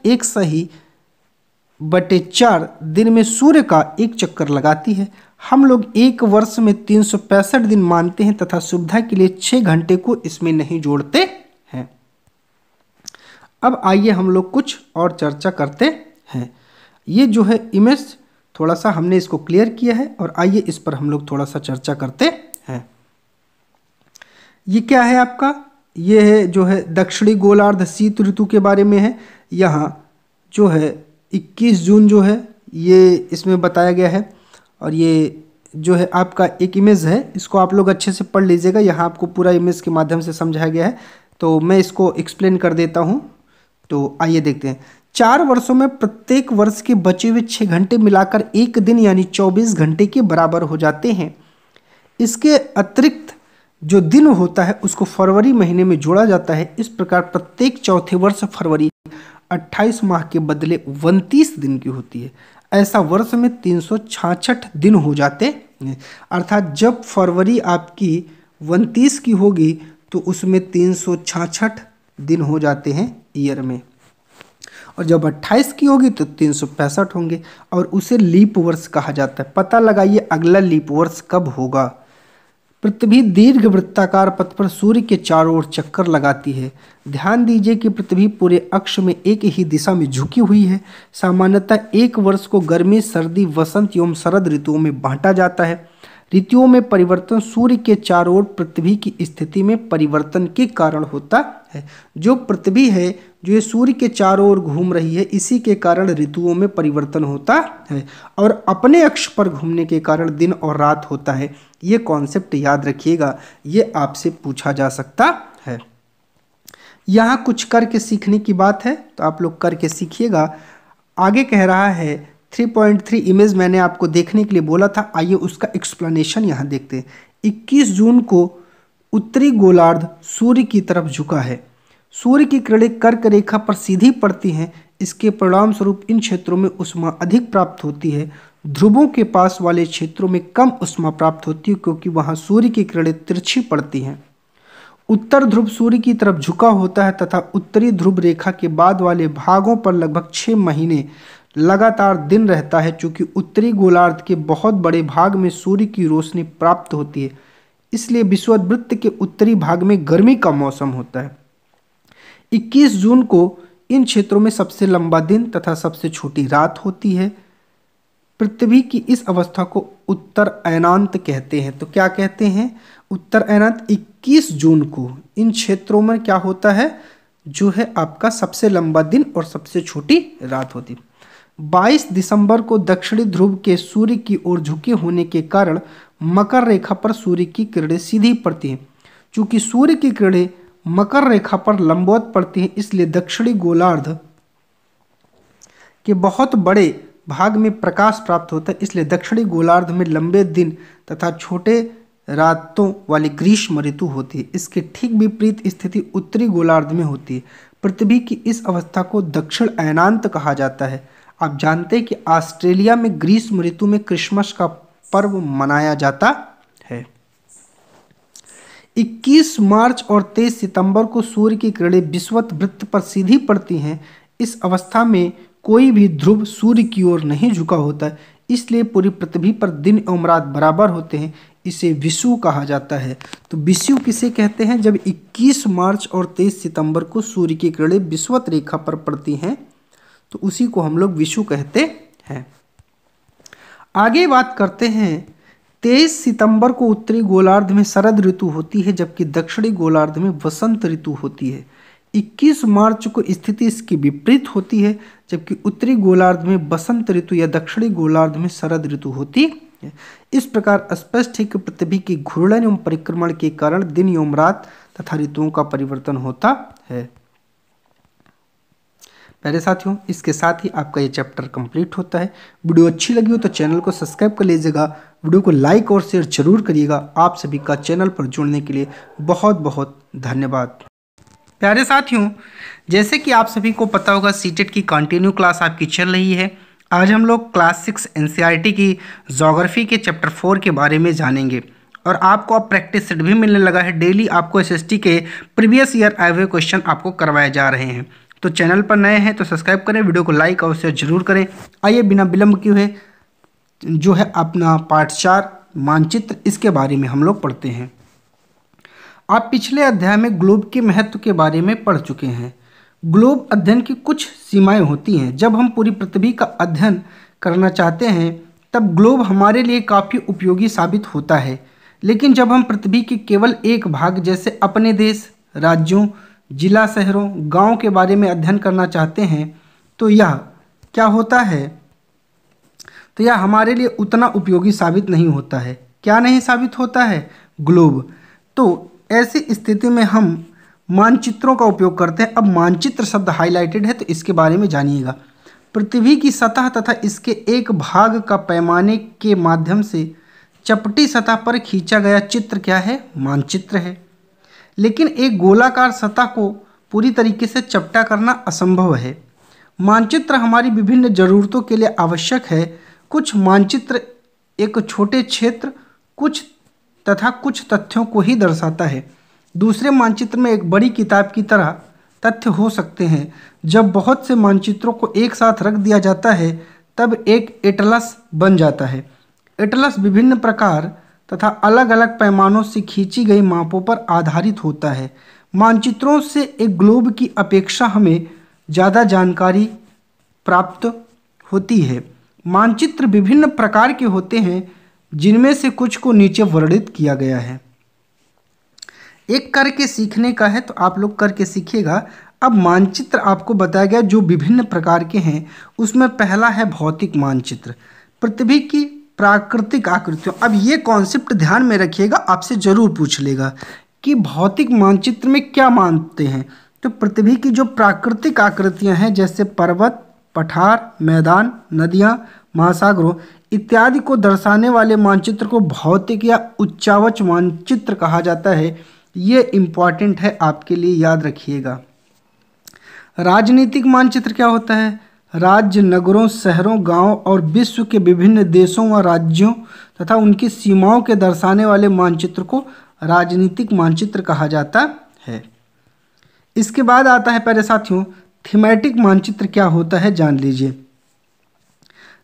1/4 दिन में सूर्य का एक चक्कर लगाती है। हम लोग एक वर्ष में 365 दिन मानते हैं तथा सुविधा के लिए 6 घंटे को इसमें नहीं जोड़ते हैं। अब आइए हम लोग कुछ और चर्चा करते हैं। ये जो है इमेज थोड़ा सा हमने इसको क्लियर किया है और आइए इस पर हम लोग थोड़ा सा चर्चा करते हैं। ये क्या है आपका? ये है जो है दक्षिणी गोलार्ध शीत ऋतु के बारे में है। यहाँ जो है 21 जून जो है ये इसमें बताया गया है। और ये जो है आपका एक इमेज है, इसको आप लोग अच्छे से पढ़ लीजिएगा। यहाँ आपको पूरा इमेज के माध्यम से समझाया गया है, तो मैं इसको एक्सप्लेन कर देता हूँ। तो आइए देखते हैं। 4 वर्षों में प्रत्येक वर्ष के बचे हुए 6 घंटे मिलाकर एक दिन यानी 24 घंटे के बराबर हो जाते हैं। इसके अतिरिक्त जो दिन होता है उसको फरवरी महीने में जोड़ा जाता है। इस प्रकार प्रत्येक चौथे वर्ष फरवरी 28 माह के बदले 29 दिन की होती है। ऐसा वर्ष में 366 दिन हो जाते हैं। अर्थात जब फरवरी आपकी 29 की होगी तो उसमें 366 दिन हो जाते हैं ईयर में, और जब 28 की होगी तो 365 होंगे, और उसे लीप वर्ष कहा जाता है। पता लगाइए अगला लीप वर्ष कब होगा। पृथ्वी दीर्घ वृत्ताकार पथ पर सूर्य के चारों ओर चक्कर लगाती है। ध्यान दीजिए कि पृथ्वी पूरे अक्ष में एक ही दिशा में झुकी हुई है। सामान्यतः एक वर्ष को गर्मी, सर्दी, वसंत एवं शरद ऋतुओं में बांटा जाता है। ऋतुओं में परिवर्तन सूर्य के चारों ओर पृथ्वी की स्थिति में परिवर्तन के कारण होता है। जो पृथ्वी है जो ये सूर्य के चारों ओर घूम रही है, इसी के कारण ऋतुओं में परिवर्तन होता है, और अपने अक्ष पर घूमने के कारण दिन और रात होता है। ये कॉन्सेप्ट याद रखिएगा, ये आपसे पूछा जा सकता है। यहाँ कुछ करके सीखने की बात है, तो आप लोग करके सीखिएगा। आगे कह रहा है 3.3 इमेज मैंने आपको देखने के लिए बोला था। आइए उसका एक्सप्लेनेशन यहाँ देखते हैं। 21 जून को उत्तरी गोलार्ध सूर्य की तरफ झुका है। सूर्य की किरणें कर्क रेखा पर सीधी पड़ती हैं। इसके परिणाम स्वरूप इन क्षेत्रों में ऊष्मा अधिक प्राप्त होती है। ध्रुवों के पास वाले क्षेत्रों में कम ऊष्मा प्राप्त होती है, क्योंकि वहां सूर्य की किरणें तिरछी पड़ती हैं। उत्तर ध्रुव सूर्य की तरफ झुका होता है तथा उत्तरी ध्रुव रेखा के बाद वाले भागों पर लगभग 6 महीने लगातार दिन रहता है। चूंकि उत्तरी गोलार्ध के बहुत बड़े भाग में सूर्य की रोशनी प्राप्त होती है, इसलिए विषुववृत्त के उत्तरी भाग में गर्मी का मौसम होता है। 21 जून को इन क्षेत्रों में सबसे लंबा दिन तथा सबसे छोटी रात होती है। पृथ्वी की इस अवस्था को उत्तर अयनांत कहते हैं। तो क्या कहते हैं? उत्तर अयनांत। 21 जून को इन क्षेत्रों में क्या होता है, जो है आपका सबसे लंबा दिन और सबसे छोटी रात होती है। 22 दिसंबर को दक्षिणी ध्रुव के सूर्य की ओर झुके होने के कारण मकर रेखा पर सूर्य की किरणें सीधी पड़ती हैं। चूंकि सूर्य की किरणें मकर रेखा पर लंबवत पड़ती हैं, इसलिए दक्षिणी गोलार्ध के बहुत बड़े भाग में प्रकाश प्राप्त होता है। इसलिए दक्षिणी गोलार्ध में लंबे दिन तथा छोटे रातों वाली ग्रीष्म ऋतु होती है। इसके ठीक विपरीत स्थिति उत्तरी गोलार्ध में होती है। पृथ्वी की इस अवस्था को दक्षिण अयनांत कहा जाता है। आप जानते हैं कि ऑस्ट्रेलिया में ग्रीष्म ऋतु में क्रिसमस का पर्व मनाया जाता है। 21 मार्च और 23 सितंबर को सूर्य की किरणें विषुवत वृत्त पर सीधी पड़ती हैं। इस अवस्था में कोई भी ध्रुव सूर्य की ओर नहीं झुका होता है, इसलिए पूरी पृथ्वी पर दिन एवं रात बराबर होते हैं, इसे विषुव कहा जाता है। तो विषुव किसे कहते हैं? जब 21 मार्च और 23 सितंबर को सूर्य की किरणें विषुवत रेखा पर पड़ती हैं तो उसी को हम लोग विषुव कहते हैं। आगे बात करते हैं, 23 सितंबर को उत्तरी गोलार्ध में शरद ऋतु होती है जबकि दक्षिणी गोलार्ध में वसंत ऋतु होती है। 21 मार्च को स्थिति इसकी विपरीत होती है जबकि उत्तरी गोलार्ध में वसंत ऋतु या दक्षिणी गोलार्ध में शरद ऋतु होती है। इस प्रकार स्पष्ट है कि पृथ्वी की घूर्णन एवं परिक्रमण के कारण दिन एवं रात तथा ऋतुओं का परिवर्तन होता है। प्यारे साथियों, इसके साथ ही आपका ये चैप्टर कंप्लीट होता है। वीडियो अच्छी लगी हो तो चैनल को सब्सक्राइब कर लीजिएगा, वीडियो को लाइक और शेयर जरूर करिएगा। आप सभी का चैनल पर जुड़ने के लिए बहुत बहुत धन्यवाद। प्यारे साथियों, जैसे कि आप सभी को पता होगा सीटेट की कंटिन्यू क्लास आपकी चल रही है। आज हम लोग क्लास 6 एनसीईआरटी की ज्योग्राफी के चैप्टर 4 के बारे में जानेंगे और आपको अब प्रैक्टिस सेट भी मिलने लगा है। डेली आपको एसएसटी के प्रीवियस ईयर आए हुए क्वेश्चन आपको करवाए जा रहे हैं। तो चैनल पर नए हैं तो सब्सक्राइब करें, वीडियो को लाइक और शेयर जरूर करें। आइए बिना विलंब किए हुए जो है अपना पार्ट 4 मानचित्र, इसके बारे में हम लोग पढ़ते हैं। आप पिछले अध्याय में ग्लोब के महत्व के बारे में पढ़ चुके हैं। ग्लोब अध्ययन की कुछ सीमाएं होती हैं। जब हम पूरी पृथ्वी का अध्ययन करना चाहते हैं तब ग्लोब हमारे लिए काफ़ी उपयोगी साबित होता है, लेकिन जब हम पृथ्वी के केवल एक भाग जैसे अपने देश, राज्यों, जिला, शहरों, गांव के बारे में अध्ययन करना चाहते हैं तो यह क्या होता है? तो यह हमारे लिए उतना उपयोगी साबित नहीं होता है। क्या नहीं साबित होता है? ग्लोब। तो ऐसी स्थिति में हम मानचित्रों का उपयोग करते हैं। अब मानचित्र शब्द हाईलाइटेड है तो इसके बारे में जानिएगा। पृथ्वी की सतह तथा इसके एक भाग का पैमाने के माध्यम से चपटी सतह पर खींचा गया चित्र क्या है? मानचित्र है। लेकिन एक गोलाकार सतह को पूरी तरीके से चपटा करना असंभव है। मानचित्र हमारी विभिन्न जरूरतों के लिए आवश्यक है। कुछ मानचित्र एक छोटे क्षेत्र तथा कुछ तथ्यों को ही दर्शाता है। दूसरे मानचित्र में एक बड़ी किताब की तरह तथ्य हो सकते हैं। जब बहुत से मानचित्रों को एक साथ रख दिया जाता है तब एक एटलस बन जाता है। एटलस विभिन्न प्रकार तथा अलग अलग पैमानों से खींची गई मापों पर आधारित होता है। मानचित्रों से एक ग्लोब की अपेक्षा हमें ज़्यादा जानकारी प्राप्त होती है। मानचित्र विभिन्न प्रकार के होते हैं जिनमें से कुछ को नीचे वर्णित किया गया है। एक करके सीखने का है तो आप लोग करके सीखिएगा। अब मानचित्र आपको बताया गया जो विभिन्न प्रकार के हैं, उसमें पहला है भौतिक मानचित्र, पृथ्वी की प्राकृतिक आकृतियों। अब ये कॉन्सेप्ट ध्यान में रखिएगा, आपसे जरूर पूछ लेगा कि भौतिक मानचित्र में क्या मानते हैं। तो पृथ्वी की जो प्राकृतिक आकृतियां हैं जैसे पर्वत, पठार, मैदान, नदियां, महासागरों इत्यादि को दर्शाने वाले मानचित्र को भौतिक या उच्चावच मानचित्र कहा जाता है। ये इम्पॉर्टेंट है, आपके लिए याद रखिएगा। राजनीतिक मानचित्र क्या होता है? राज्य, नगरों, शहरों, गांव और विश्व के विभिन्न देशों व राज्यों तथा उनकी सीमाओं के दर्शाने वाले मानचित्र को राजनीतिक मानचित्र कहा जाता है। इसके बाद आता है प्यारे साथियों थीमेटिक मानचित्र क्या होता है जान लीजिए।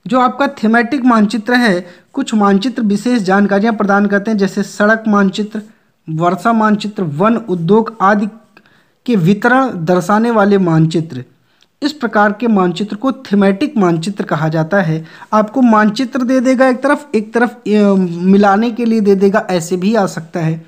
जो आपका थीमेटिक मानचित्र है, कुछ मानचित्र विशेष जानकारियां प्रदान करते हैं जैसे सड़क मानचित्र, वर्षा मानचित्र, वन, उद्योग आदि के वितरण दर्शाने वाले मानचित्र। इस प्रकार के मानचित्र को थीमेटिक मानचित्र कहा जाता है। आपको मानचित्र दे देगा एक तरफ मिलाने के लिए दे देगा, ऐसे भी आ सकता है।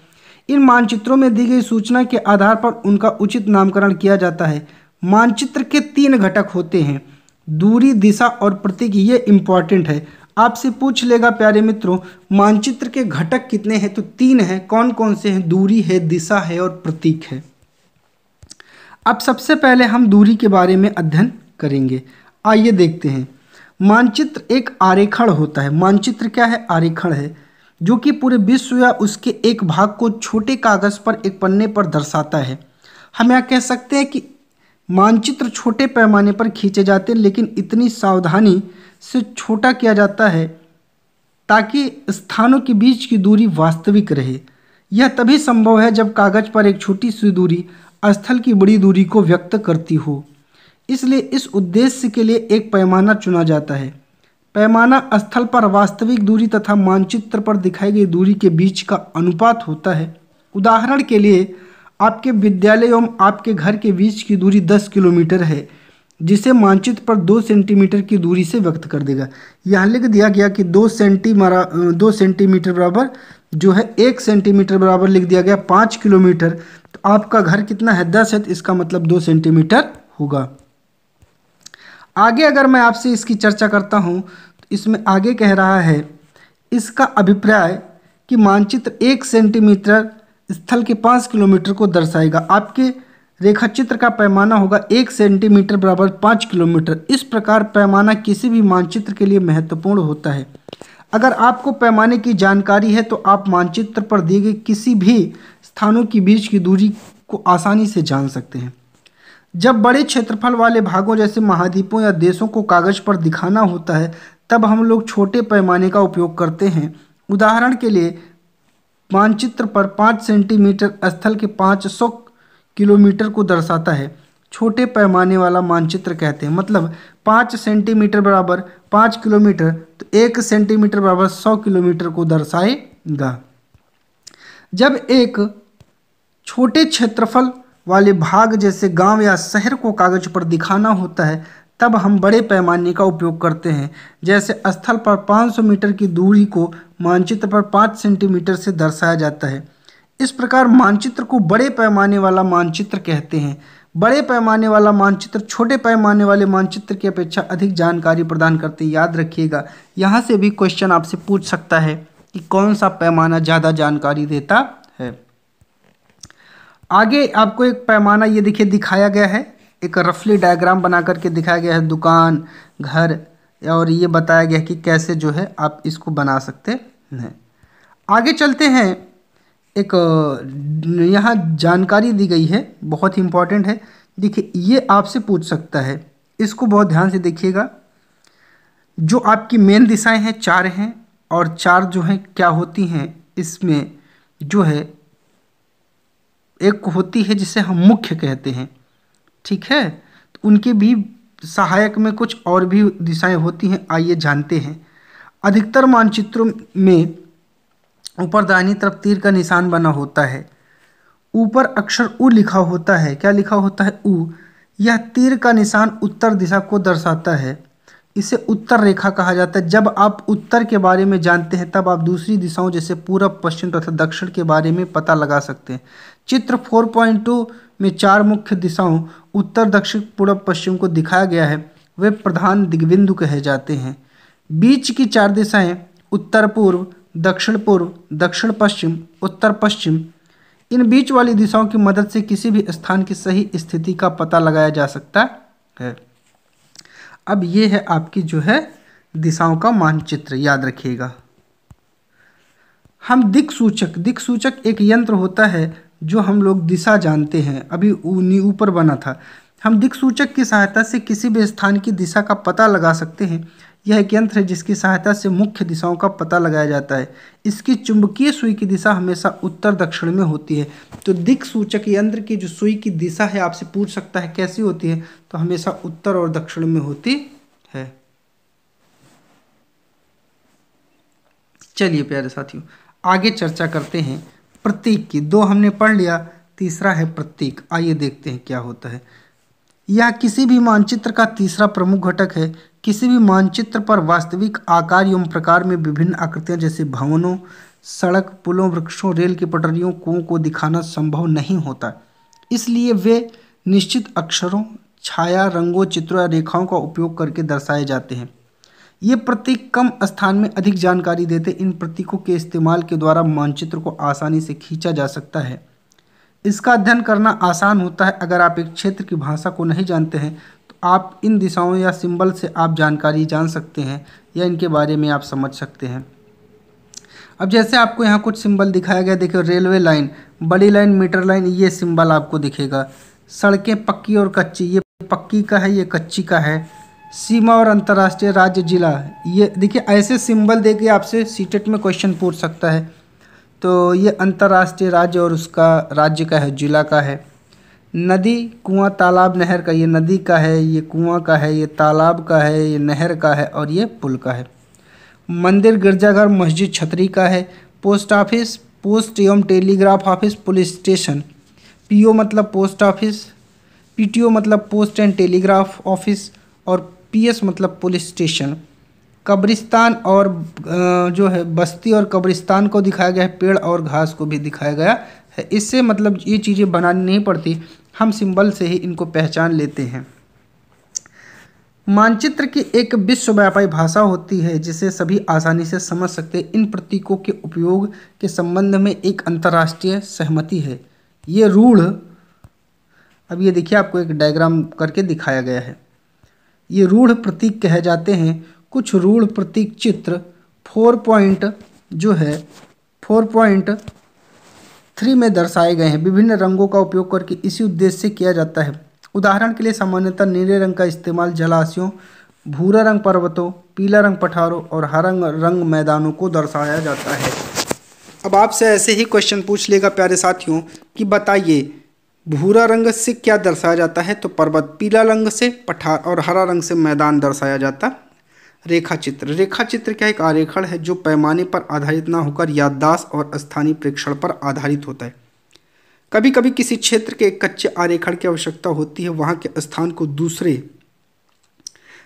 इन मानचित्रों में दी गई सूचना के आधार पर उनका उचित नामकरण किया जाता है। मानचित्र के 3 घटक होते हैं, दूरी, दिशा और प्रतीक। ये इंपॉर्टेंट है, आपसे पूछ लेगा प्यारे मित्रों मानचित्र के घटक कितने हैं? तो 3 हैं। कौन कौन से हैं? दूरी है, दिशा है और प्रतीक है। अब सबसे पहले हम दूरी के बारे में अध्ययन करेंगे। आइए देखते हैं। मानचित्र एक आरेखण होता है। मानचित्र क्या है? आरेखण है, जो कि पूरे विश्व या उसके एक भाग को छोटे कागज पर एक पन्ने पर दर्शाता है। हम यहाँ कह सकते हैं कि मानचित्र छोटे पैमाने पर खींचे जाते हैं, लेकिन इतनी सावधानी से छोटा किया जाता है ताकि स्थानों के बीच की दूरी वास्तविक रहे। यह तभी संभव है जब कागज पर एक छोटी सी दूरी स्थल की बड़ी दूरी को व्यक्त करती हो। इसलिए इस उद्देश्य के लिए एक पैमाना चुना जाता है। पैमाना स्थल पर वास्तविक दूरी तथा मानचित्र पर दिखाई गई दूरी के बीच का अनुपात होता है। उदाहरण के लिए आपके विद्यालय एवं आपके घर के बीच की दूरी 10 किलोमीटर है, जिसे मानचित्र पर 2 सेंटीमीटर की दूरी से व्यक्त कर देगा। यहाँ लिख दिया गया कि 2 सेंटीमीटर बराबर जो है 1 सेंटीमीटर बराबर लिख दिया गया 5 किलोमीटर। तो आपका घर कितना है 10 है, तो इसका मतलब 2 सेंटीमीटर होगा। आगे अगर मैं आपसे इसकी चर्चा करता हूँ तो इसमें आगे कह रहा है इसका अभिप्राय कि मानचित्र 1 सेंटीमीटर स्थल के 5 किलोमीटर को दर्शाएगा। आपके रेखाचित्र का पैमाना होगा 1 सेंटीमीटर बराबर 5 किलोमीटर। इस प्रकार पैमाना किसी भी मानचित्र के लिए महत्वपूर्ण होता है। अगर आपको पैमाने की जानकारी है तो आप मानचित्र पर दिए गए किसी भी स्थानों के बीच की दूरी को आसानी से जान सकते हैं। जब बड़े क्षेत्रफल वाले भागों जैसे महाद्वीपों या देशों को कागज पर दिखाना होता है तब हम लोग छोटे पैमाने का उपयोग करते हैं। उदाहरण के लिए मानचित्र पर 5 सेंटीमीटर स्थल के 500 किलोमीटर को दर्शाता है। छोटे पैमाने वाला मानचित्र कहते हैं। मतलब 5 सेंटीमीटर बराबर 5 किलोमीटर, तो 1 सेंटीमीटर बराबर 100 किलोमीटर को दर्शाएगा। जब एक छोटे क्षेत्रफल वाले भाग जैसे गांव या शहर को कागज पर दिखाना होता है तब हम बड़े पैमाने का उपयोग करते हैं। जैसे स्थल पर 500 मीटर की दूरी को मानचित्र पर 5 सेंटीमीटर से दर्शाया जाता है। इस प्रकार मानचित्र को बड़े पैमाने वाला मानचित्र कहते हैं। बड़े पैमाने वाला मानचित्र छोटे पैमाने वाले मानचित्र की अपेक्षा अधिक जानकारी प्रदान करते हैं। याद रखिएगा, यहाँ से भी क्वेश्चन आपसे पूछ सकता है कि कौन सा पैमाना ज़्यादा जानकारी देता है। आगे आपको एक पैमाना ये देखिए दिखाया गया है, एक रफली डायग्राम बना करके दिखाया गया है दुकान, घर, और ये बताया गया है कि कैसे जो है आप इसको बना सकते हैं। आगे चलते हैं। एक यहाँ जानकारी दी गई है, बहुत ही इम्पोर्टेंट है। देखिए ये आपसे पूछ सकता है, इसको बहुत ध्यान से देखिएगा। जो आपकी मेन दिशाएं हैं 4 हैं, और 4 जो हैं क्या होती हैं, इसमें जो है एक होती है जिसे हम मुख्य कहते हैं, ठीक है। तो उनके भी सहायक में कुछ और भी दिशाएं होती हैं, आइए जानते हैं। अधिकतर मानचित्रों में ऊपर दाहिनी तरफ तीर का निशान बना होता है। ऊपर अक्षर उ लिखा होता है। क्या लिखा होता है? उ। यह तीर का निशान उत्तर दिशा को दर्शाता है। इसे उत्तर रेखा कहा जाता है। जब आप उत्तर के बारे में जानते हैं तब आप दूसरी दिशाओं जैसे पूरब, पश्चिम तथा दक्षिण के बारे में पता लगा सकते हैं। चित्र 4.2 में 4 मुख्य दिशाओं उत्तर, दक्षिण, पूरब, पश्चिम को दिखाया गया है। वे प्रधान दिग्बिंदु कहे जाते हैं। बीच की 4 दिशाएं उत्तर पूर्व, दक्षिण पूर्व, दक्षिण पश्चिम, उत्तर पश्चिम। इन बीच वाली दिशाओं की मदद से किसी भी स्थान की सही स्थिति का पता लगाया जा सकता है। अब ये है आपकी जो है दिशाओं का मानचित्र, याद रखिएगा। हम दिक सूचक एक यंत्र होता है जो हम लोग दिशा जानते हैं। अभी ऊपर बना था। हम दिक सूचक की सहायता से किसी भी स्थान की दिशा का पता लगा सकते हैं। यह एक यंत्र है जिसकी सहायता से मुख्य दिशाओं का पता लगाया जाता है। इसकी चुंबकीय सुई की दिशा हमेशा उत्तर दक्षिण में होती है। तो दिक सूचक यंत्र की जो सुई की दिशा है आपसे पूछ सकता है कैसी होती है, तो हमेशा उत्तर और दक्षिण में होती है। चलिए प्यारे साथियों, आगे चर्चा करते हैं प्रतीक की। 2 हमने पढ़ लिया, तीसरा है प्रतीक। आइए देखते हैं क्या होता है। यह किसी भी मानचित्र का तीसरा प्रमुख घटक है। किसी भी मानचित्र पर वास्तविक आकार एवं प्रकार में विभिन्न आकृतियां जैसे भवनों, सड़क, पुलों, वृक्षों, रेल की पटरियों, कुओं को दिखाना संभव नहीं होता। इसलिए वे निश्चित अक्षरों, छाया, रंगों, चित्रों या रेखाओं का उपयोग करके दर्शाए जाते हैं। ये प्रतीक कम स्थान में अधिक जानकारी देते। इन प्रतीकों के इस्तेमाल के द्वारा मानचित्र को आसानी से खींचा जा सकता है। इसका अध्ययन करना आसान होता है। अगर आप एक क्षेत्र की भाषा को नहीं जानते हैं तो आप इन दिशाओं या सिंबल से आप जानकारी जान सकते हैं या इनके बारे में आप समझ सकते हैं। अब जैसे आपको यहाँ कुछ सिंबल दिखाया गया, देखिए रेलवे लाइन, बड़ी लाइन, मीटर लाइन, ये सिंबल आपको दिखेगा। सड़कें पक्की और कच्ची, ये पक्की का है, ये कच्ची का है। सीमा और अंतर्राष्ट्रीय, राज्य, जिला, ये देखिए ऐसे सिंबल देके आपसे सीटेट में क्वेश्चन पूछ सकता है। तो ये अंतर्राष्ट्रीय, राज्य और उसका राज्य का है, जिला का है। नदी, कुआं, तालाब, नहर का, ये नदी का है, ये कुआं का है, ये तालाब का है, ये नहर का है और ये पुल का है। मंदिर, गिरजाघर, मस्जिद, छतरी का है। पोस्ट ऑफिस, पोस्ट एवं telegraph office, police station. PO मतलब पोस्ट ऑफिस, पीटीओ मतलब पोस्ट एंड टेलीग्राफ ऑफिस और पीएस मतलब पुलिस स्टेशन। कब्रिस्तान और जो है बस्ती और कब्रिस्तान को दिखाया गया है, पेड़ और घास को भी दिखाया गया है। इससे मतलब ये चीज़ें बनानी नहीं पड़ती, हम सिंबल से ही इनको पहचान लेते हैं। मानचित्र की एक विश्वव्यापी भाषा होती है जिसे सभी आसानी से समझ सकते हैं। इन प्रतीकों के उपयोग के संबंध में एक अंतर्राष्ट्रीय सहमति है। ये रूढ़, अब ये देखिए आपको एक डायग्राम करके दिखाया गया है। ये रूढ़ प्रतीक कहे जाते हैं। कुछ रूढ़ प्रतीक चित्र 4.3 में दर्शाए गए हैं। विभिन्न रंगों का उपयोग करके इसी उद्देश्य से किया जाता है। उदाहरण के लिए सामान्यतः नीले रंग का इस्तेमाल जलाशयों, भूरा रंग पर्वतों, पीला रंग पठारों और हरा रंग मैदानों को दर्शाया जाता है। अब आपसे ऐसे ही क्वेश्चन पूछ लेगा प्यारे साथियों कि बताइए भूरा रंग से क्या दर्शाया जाता है, तो पर्वत, पीला रंग से पठार और हरा रंग से मैदान दर्शाया जाता। रेखा चित्र, रेखा चित्र क्या एक आरेखण है जो पैमाने पर आधारित ना होकर याददाश्त और स्थानीय प्रेक्षण पर आधारित होता है। कभी कभी किसी क्षेत्र के एक कच्चे आरेखण की आवश्यकता होती है, वहाँ के स्थान को दूसरे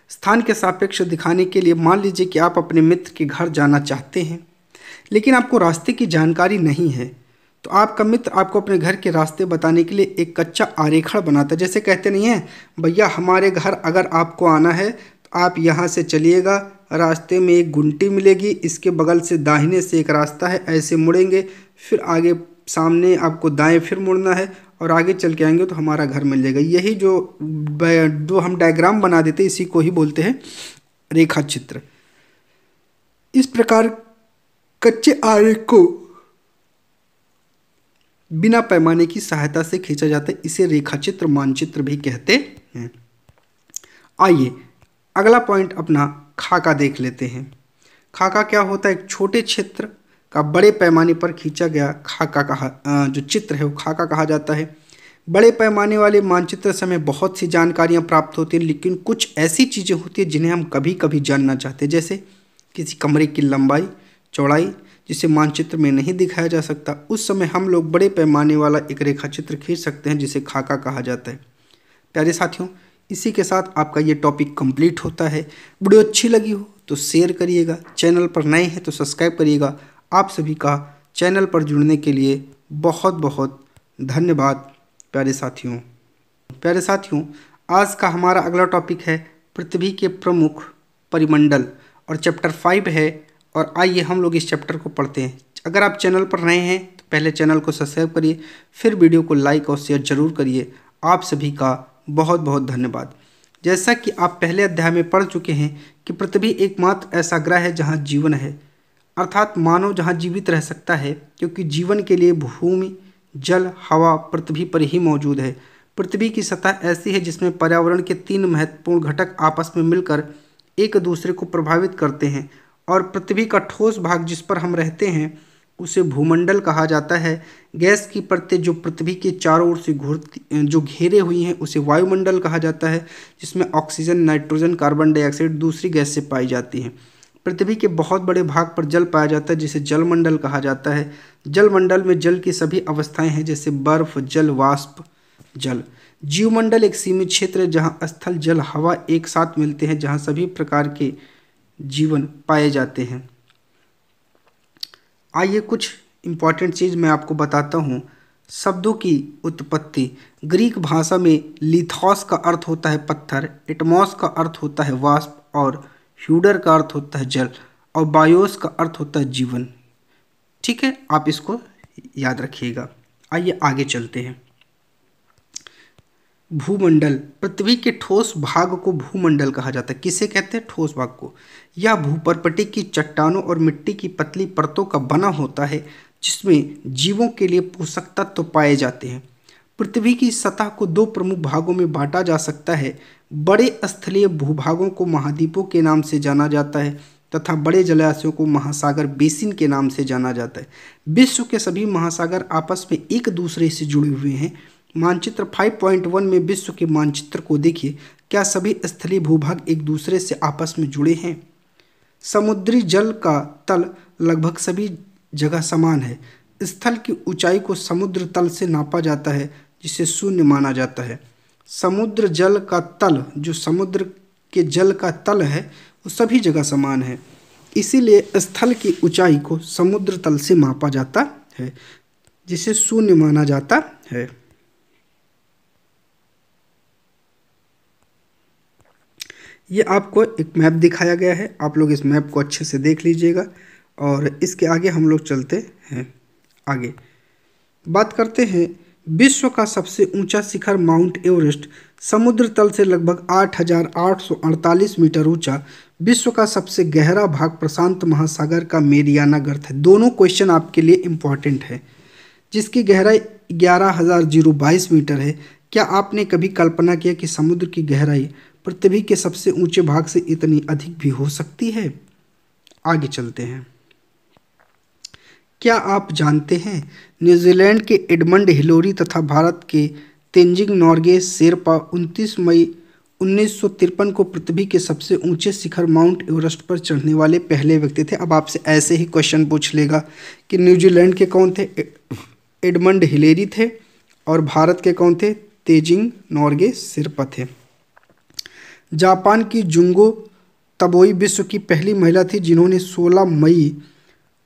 स्थान के सापेक्ष दिखाने के लिए। मान लीजिए कि आप अपने मित्र के घर जाना चाहते हैं लेकिन आपको रास्ते की जानकारी नहीं है, तो आपका मित्र आपको अपने घर के रास्ते बताने के लिए एक कच्चा आरेखण बनाता है। जैसे कहते नहीं है, भैया हमारे घर अगर आपको आना है तो आप यहाँ से चलिएगा, रास्ते में एक गुंटी मिलेगी, इसके बगल से दाहिने से एक रास्ता है, ऐसे मुड़ेंगे, फिर आगे सामने आपको दाएं फिर मुड़ना है और आगे चल के आएंगे तो हमारा घर मिल जाएगा। यही जो हम डायग्राम बना देते हैं इसी को ही बोलते हैं रेखा चित्र। इस प्रकार कच्चे आरेख को बिना पैमाने की सहायता से खींचा जाता है, इसे रेखाचित्र मानचित्र भी कहते हैं। आइए अगला पॉइंट अपना खाका देख लेते हैं। खाका क्या होता है? एक छोटे क्षेत्र का बड़े पैमाने पर खींचा गया खाका जो चित्र है वो खाका कहा जाता है। बड़े पैमाने वाले मानचित्र से हमें बहुत सी जानकारियाँ प्राप्त होती हैं, लेकिन कुछ ऐसी चीज़ें होती हैं जिन्हें हम कभी कभी जानना चाहते हैं, जैसे किसी कमरे की लंबाई चौड़ाई जिसे मानचित्र में नहीं दिखाया जा सकता। उस समय हम लोग बड़े पैमाने वाला एक रेखा चित्र खींच सकते हैं जिसे खाका कहा जाता है। प्यारे साथियों, इसी के साथ आपका ये टॉपिक कंप्लीट होता है। वीडियो अच्छी लगी हो तो शेयर करिएगा, चैनल पर नए हैं तो सब्सक्राइब करिएगा। आप सभी का चैनल पर जुड़ने के लिए बहुत बहुत धन्यवाद प्यारे साथियों। आज का हमारा अगला टॉपिक है पृथ्वी के प्रमुख परिमंडल और चैप्टर 5 है। और आइए हम लोग इस चैप्टर को पढ़ते हैं। अगर आप चैनल पर नए हैं तो पहले चैनल को सब्सक्राइब करिए, फिर वीडियो को लाइक और शेयर जरूर करिए। आप सभी का बहुत बहुत धन्यवाद। जैसा कि आप पहले अध्याय में पढ़ चुके हैं कि पृथ्वी एकमात्र ऐसा ग्रह है जहां जीवन है, अर्थात मानव जहां जीवित रह सकता है, क्योंकि जीवन के लिए भूमि, जल, हवा पृथ्वी पर ही मौजूद है। पृथ्वी की सतह ऐसी है जिसमें पर्यावरण के 3 महत्वपूर्ण घटक आपस में मिलकर एक दूसरे को प्रभावित करते हैं, और पृथ्वी का ठोस भाग जिस पर हम रहते हैं उसे भूमंडल कहा जाता है। गैस की परतें जो पृथ्वी के चारों ओर से जो घेरे हुई हैं उसे वायुमंडल कहा जाता है, जिसमें ऑक्सीजन, नाइट्रोजन, कार्बन डाइऑक्साइड दूसरी गैस से पाई जाती हैं। पृथ्वी के बहुत बड़े भाग पर जल पाया जाता है जिसे जलमंडल कहा जाता है। जलमंडल में जल की सभी अवस्थाएं हैं, जैसे बर्फ, जल, वाष्प, जल। जीवमंडल एक सीमित क्षेत्र है जहाँ स्थल, जल, हवा एक साथ मिलते हैं, जहाँ सभी प्रकार के जीवन पाए जाते हैं। आइए कुछ इम्पॉर्टेंट चीज़ मैं आपको बताता हूँ। शब्दों की उत्पत्ति। ग्रीक भाषा में लिथोस का अर्थ होता है पत्थर, एटमॉस का अर्थ होता है वाष्प, और ह्यूडर का अर्थ होता है जल, और बायोस का अर्थ होता है जीवन। ठीक है, आप इसको याद रखिएगा। आइए आगे चलते हैं। भूमंडल। पृथ्वी के ठोस भाग को भूमंडल कहा जाता है। किसे कहते हैं? ठोस भाग को। यह भूपर्पटी की चट्टानों और मिट्टी की पतली परतों का बना होता है जिसमें जीवों के लिए पोषक तत्व पाए जाते हैं। पृथ्वी की सतह को 2 प्रमुख भागों में बांटा जा सकता है। बड़े स्थलीय भूभागों को महाद्वीपों के नाम से जाना जाता है तथा बड़े जलाशयों को महासागर बेसिन के नाम से जाना जाता है। विश्व के सभी महासागर आपस में एक दूसरे से जुड़े हुए हैं। मानचित्र 5.1 में विश्व के मानचित्र को देखिए। क्या सभी स्थलीय भूभाग एक दूसरे से आपस में जुड़े हैं? समुद्री जल का तल लगभग सभी जगह समान है। स्थल की ऊंचाई को समुद्र तल से नापा जाता है, जिसे शून्य माना जाता है। समुद्र जल का तल, जो समुद्र के जल का तल है, वो सभी जगह समान है। इसीलिए स्थल की ऊंचाई को समुद्र तल से मापा जाता है, जिसे शून्य माना जाता है। ये आपको एक मैप दिखाया गया है, आप लोग इस मैप को अच्छे से देख लीजिएगा। और इसके आगे हम लोग चलते हैं। आगे बात करते हैं। विश्व का सबसे ऊंचा शिखर माउंट एवरेस्ट समुद्र तल से लगभग 8,848 मीटर ऊंचा। विश्व का सबसे गहरा भाग प्रशांत महासागर का मेरियाना गर्त है। दोनों क्वेश्चन आपके लिए इम्पॉर्टेंट है। जिसकी गहराई 11,022 मीटर है। क्या आपने कभी कल्पना किया कि समुद्र की गहराई पृथ्वी के सबसे ऊंचे भाग से इतनी अधिक भी हो सकती है? आगे चलते हैं। क्या आप जानते हैं न्यूजीलैंड के एडमंड हिलोरी तथा भारत के तेंजिंग नोर्गे शेरपा 29 मई 1953 को पृथ्वी के सबसे ऊंचे शिखर माउंट एवरेस्ट पर चढ़ने वाले पहले व्यक्ति थे। अब आपसे ऐसे ही क्वेश्चन पूछ लेगा कि न्यूजीलैंड के कौन थे? एडमंड हिलेरी थे। और भारत के कौन थे? तेंजिंग नोर्गे शेरपा थे। जापान की जुंगो तबोई विश्व की पहली महिला थी जिन्होंने 16 मई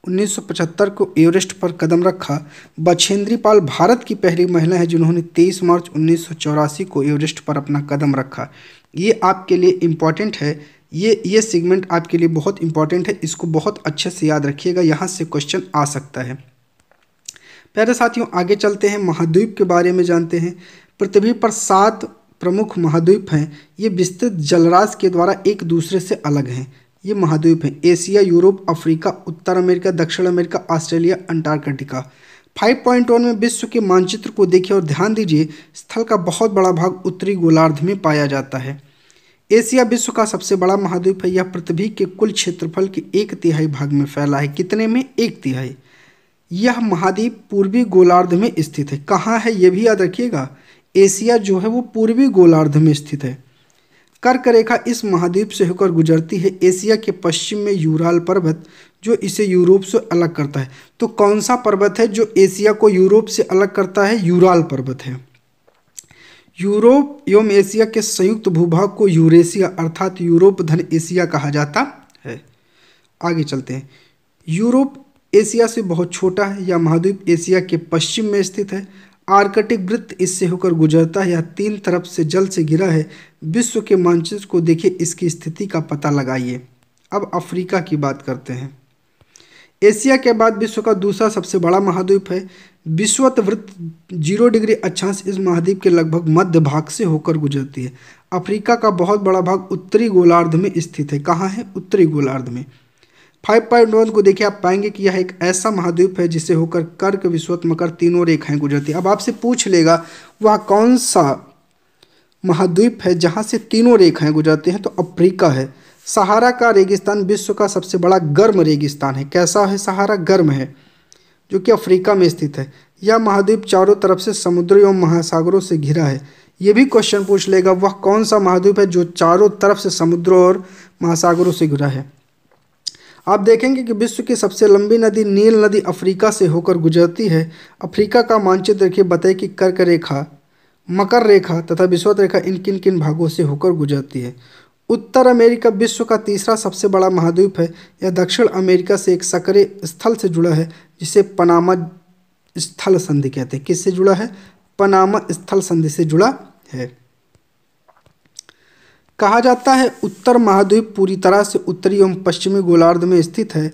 1975 को एवरेस्ट पर कदम रखा। बछेंद्री पाल भारत की पहली महिला है जिन्होंने 23 मार्च 1984 को एवरेस्ट पर अपना कदम रखा। ये आपके लिए इम्पॉर्टेंट है। ये सेगमेंट आपके लिए बहुत इम्पॉर्टेंट है। इसको बहुत अच्छे से याद रखिएगा, यहाँ से क्वेश्चन आ सकता है। प्यारे साथियों, आगे चलते हैं। महाद्वीप के बारे में जानते हैं। पृथ्वी पर 7 प्रमुख महाद्वीप हैं। ये विस्तृत जलराशि के द्वारा एक दूसरे से अलग हैं। ये महाद्वीप हैं एशिया, यूरोप, अफ्रीका, उत्तर अमेरिका, दक्षिण अमेरिका, ऑस्ट्रेलिया, अंटार्कटिका। 5.1 में विश्व के मानचित्र को देखिए और ध्यान दीजिए। स्थल का बहुत बड़ा भाग उत्तरी गोलार्ध में पाया जाता है। एशिया विश्व का सबसे बड़ा महाद्वीप है। यह पृथ्वी के कुल क्षेत्रफल के 1/3 भाग में फैला है। कितने में? 1/3। यह महाद्वीप पूर्वी गोलार्ध में स्थित है। कहाँ है ये भी याद रखिएगा। एशिया जो है वो पूर्वी गोलार्ध में स्थित है। कर्क रेखा इस महाद्वीप से होकर गुजरती है। एशिया के पश्चिम में यूराल पर्वत जो इसे यूरोप से अलग करता है। तो कौन सा पर्वत है जो एशिया को यूरोप से अलग करता है? यूराल पर्वत है। यूरोप एवं एशिया के संयुक्त भूभाग को यूरेशिया अर्थात यूरोप धन एशिया कहा जाता है। आगे चलते हैं। यूरोप एशिया से बहुत छोटा है। यह महाद्वीप एशिया के पश्चिम में स्थित है। आर्कटिक वृत्त इससे होकर गुजरता है। यह 3 तरफ से जल से घिरा है। विश्व के मानचित्र को देखिए, इसकी स्थिति का पता लगाइए। अब अफ्रीका की बात करते हैं। एशिया के बाद विश्व का दूसरा सबसे बड़ा महाद्वीप है। विषुवत वृत्त 0 डिग्री अक्षांश इस महाद्वीप के लगभग मध्य भाग से होकर गुजरती है। अफ्रीका का बहुत बड़ा भाग उत्तरी गोलार्ध में स्थित है। कहाँ है? उत्तरी गोलार्ध में। 5.1 को देखिए, आप पाएंगे कि यह एक ऐसा महाद्वीप है जिसे होकर कर्क, विषुवत, मकर तीनों रेखाएं गुजरती है। अब आपसे पूछ लेगा वह कौन सा महाद्वीप है जहां से तीनों रेखाएं गुजरती हैं? तो अफ्रीका है। सहारा का रेगिस्तान विश्व का सबसे बड़ा गर्म रेगिस्तान है। कैसा है? सहारा गर्म है, जो कि अफ्रीका में स्थित है। यह महाद्वीप चारों तरफ से समुद्रों एवं महासागरों से घिरा है। ये भी क्वेश्चन पूछ लेगा वह कौन सा महाद्वीप है जो चारों तरफ से समुद्रों और महासागरों से घिरा है। आप देखेंगे कि विश्व की सबसे लंबी नदी नील नदी अफ्रीका से होकर गुजरती है। अफ्रीका का मानचित्र देखिए, बताइए कि कर्क रेखा, मकर रेखा तथा विषुवत रेखा इन किन किन भागों से होकर गुजरती है। उत्तर अमेरिका विश्व का तीसरा सबसे बड़ा महाद्वीप है। यह दक्षिण अमेरिका से एक सक्रिय स्थल से जुड़ा है जिसे पनामा स्थल संधि कहते हैं। किससे जुड़ा है? पनामा स्थल संधि से जुड़ा है। कहा जाता है उत्तर महाद्वीप पूरी तरह से उत्तरी एवं पश्चिमी गोलार्ध में स्थित है।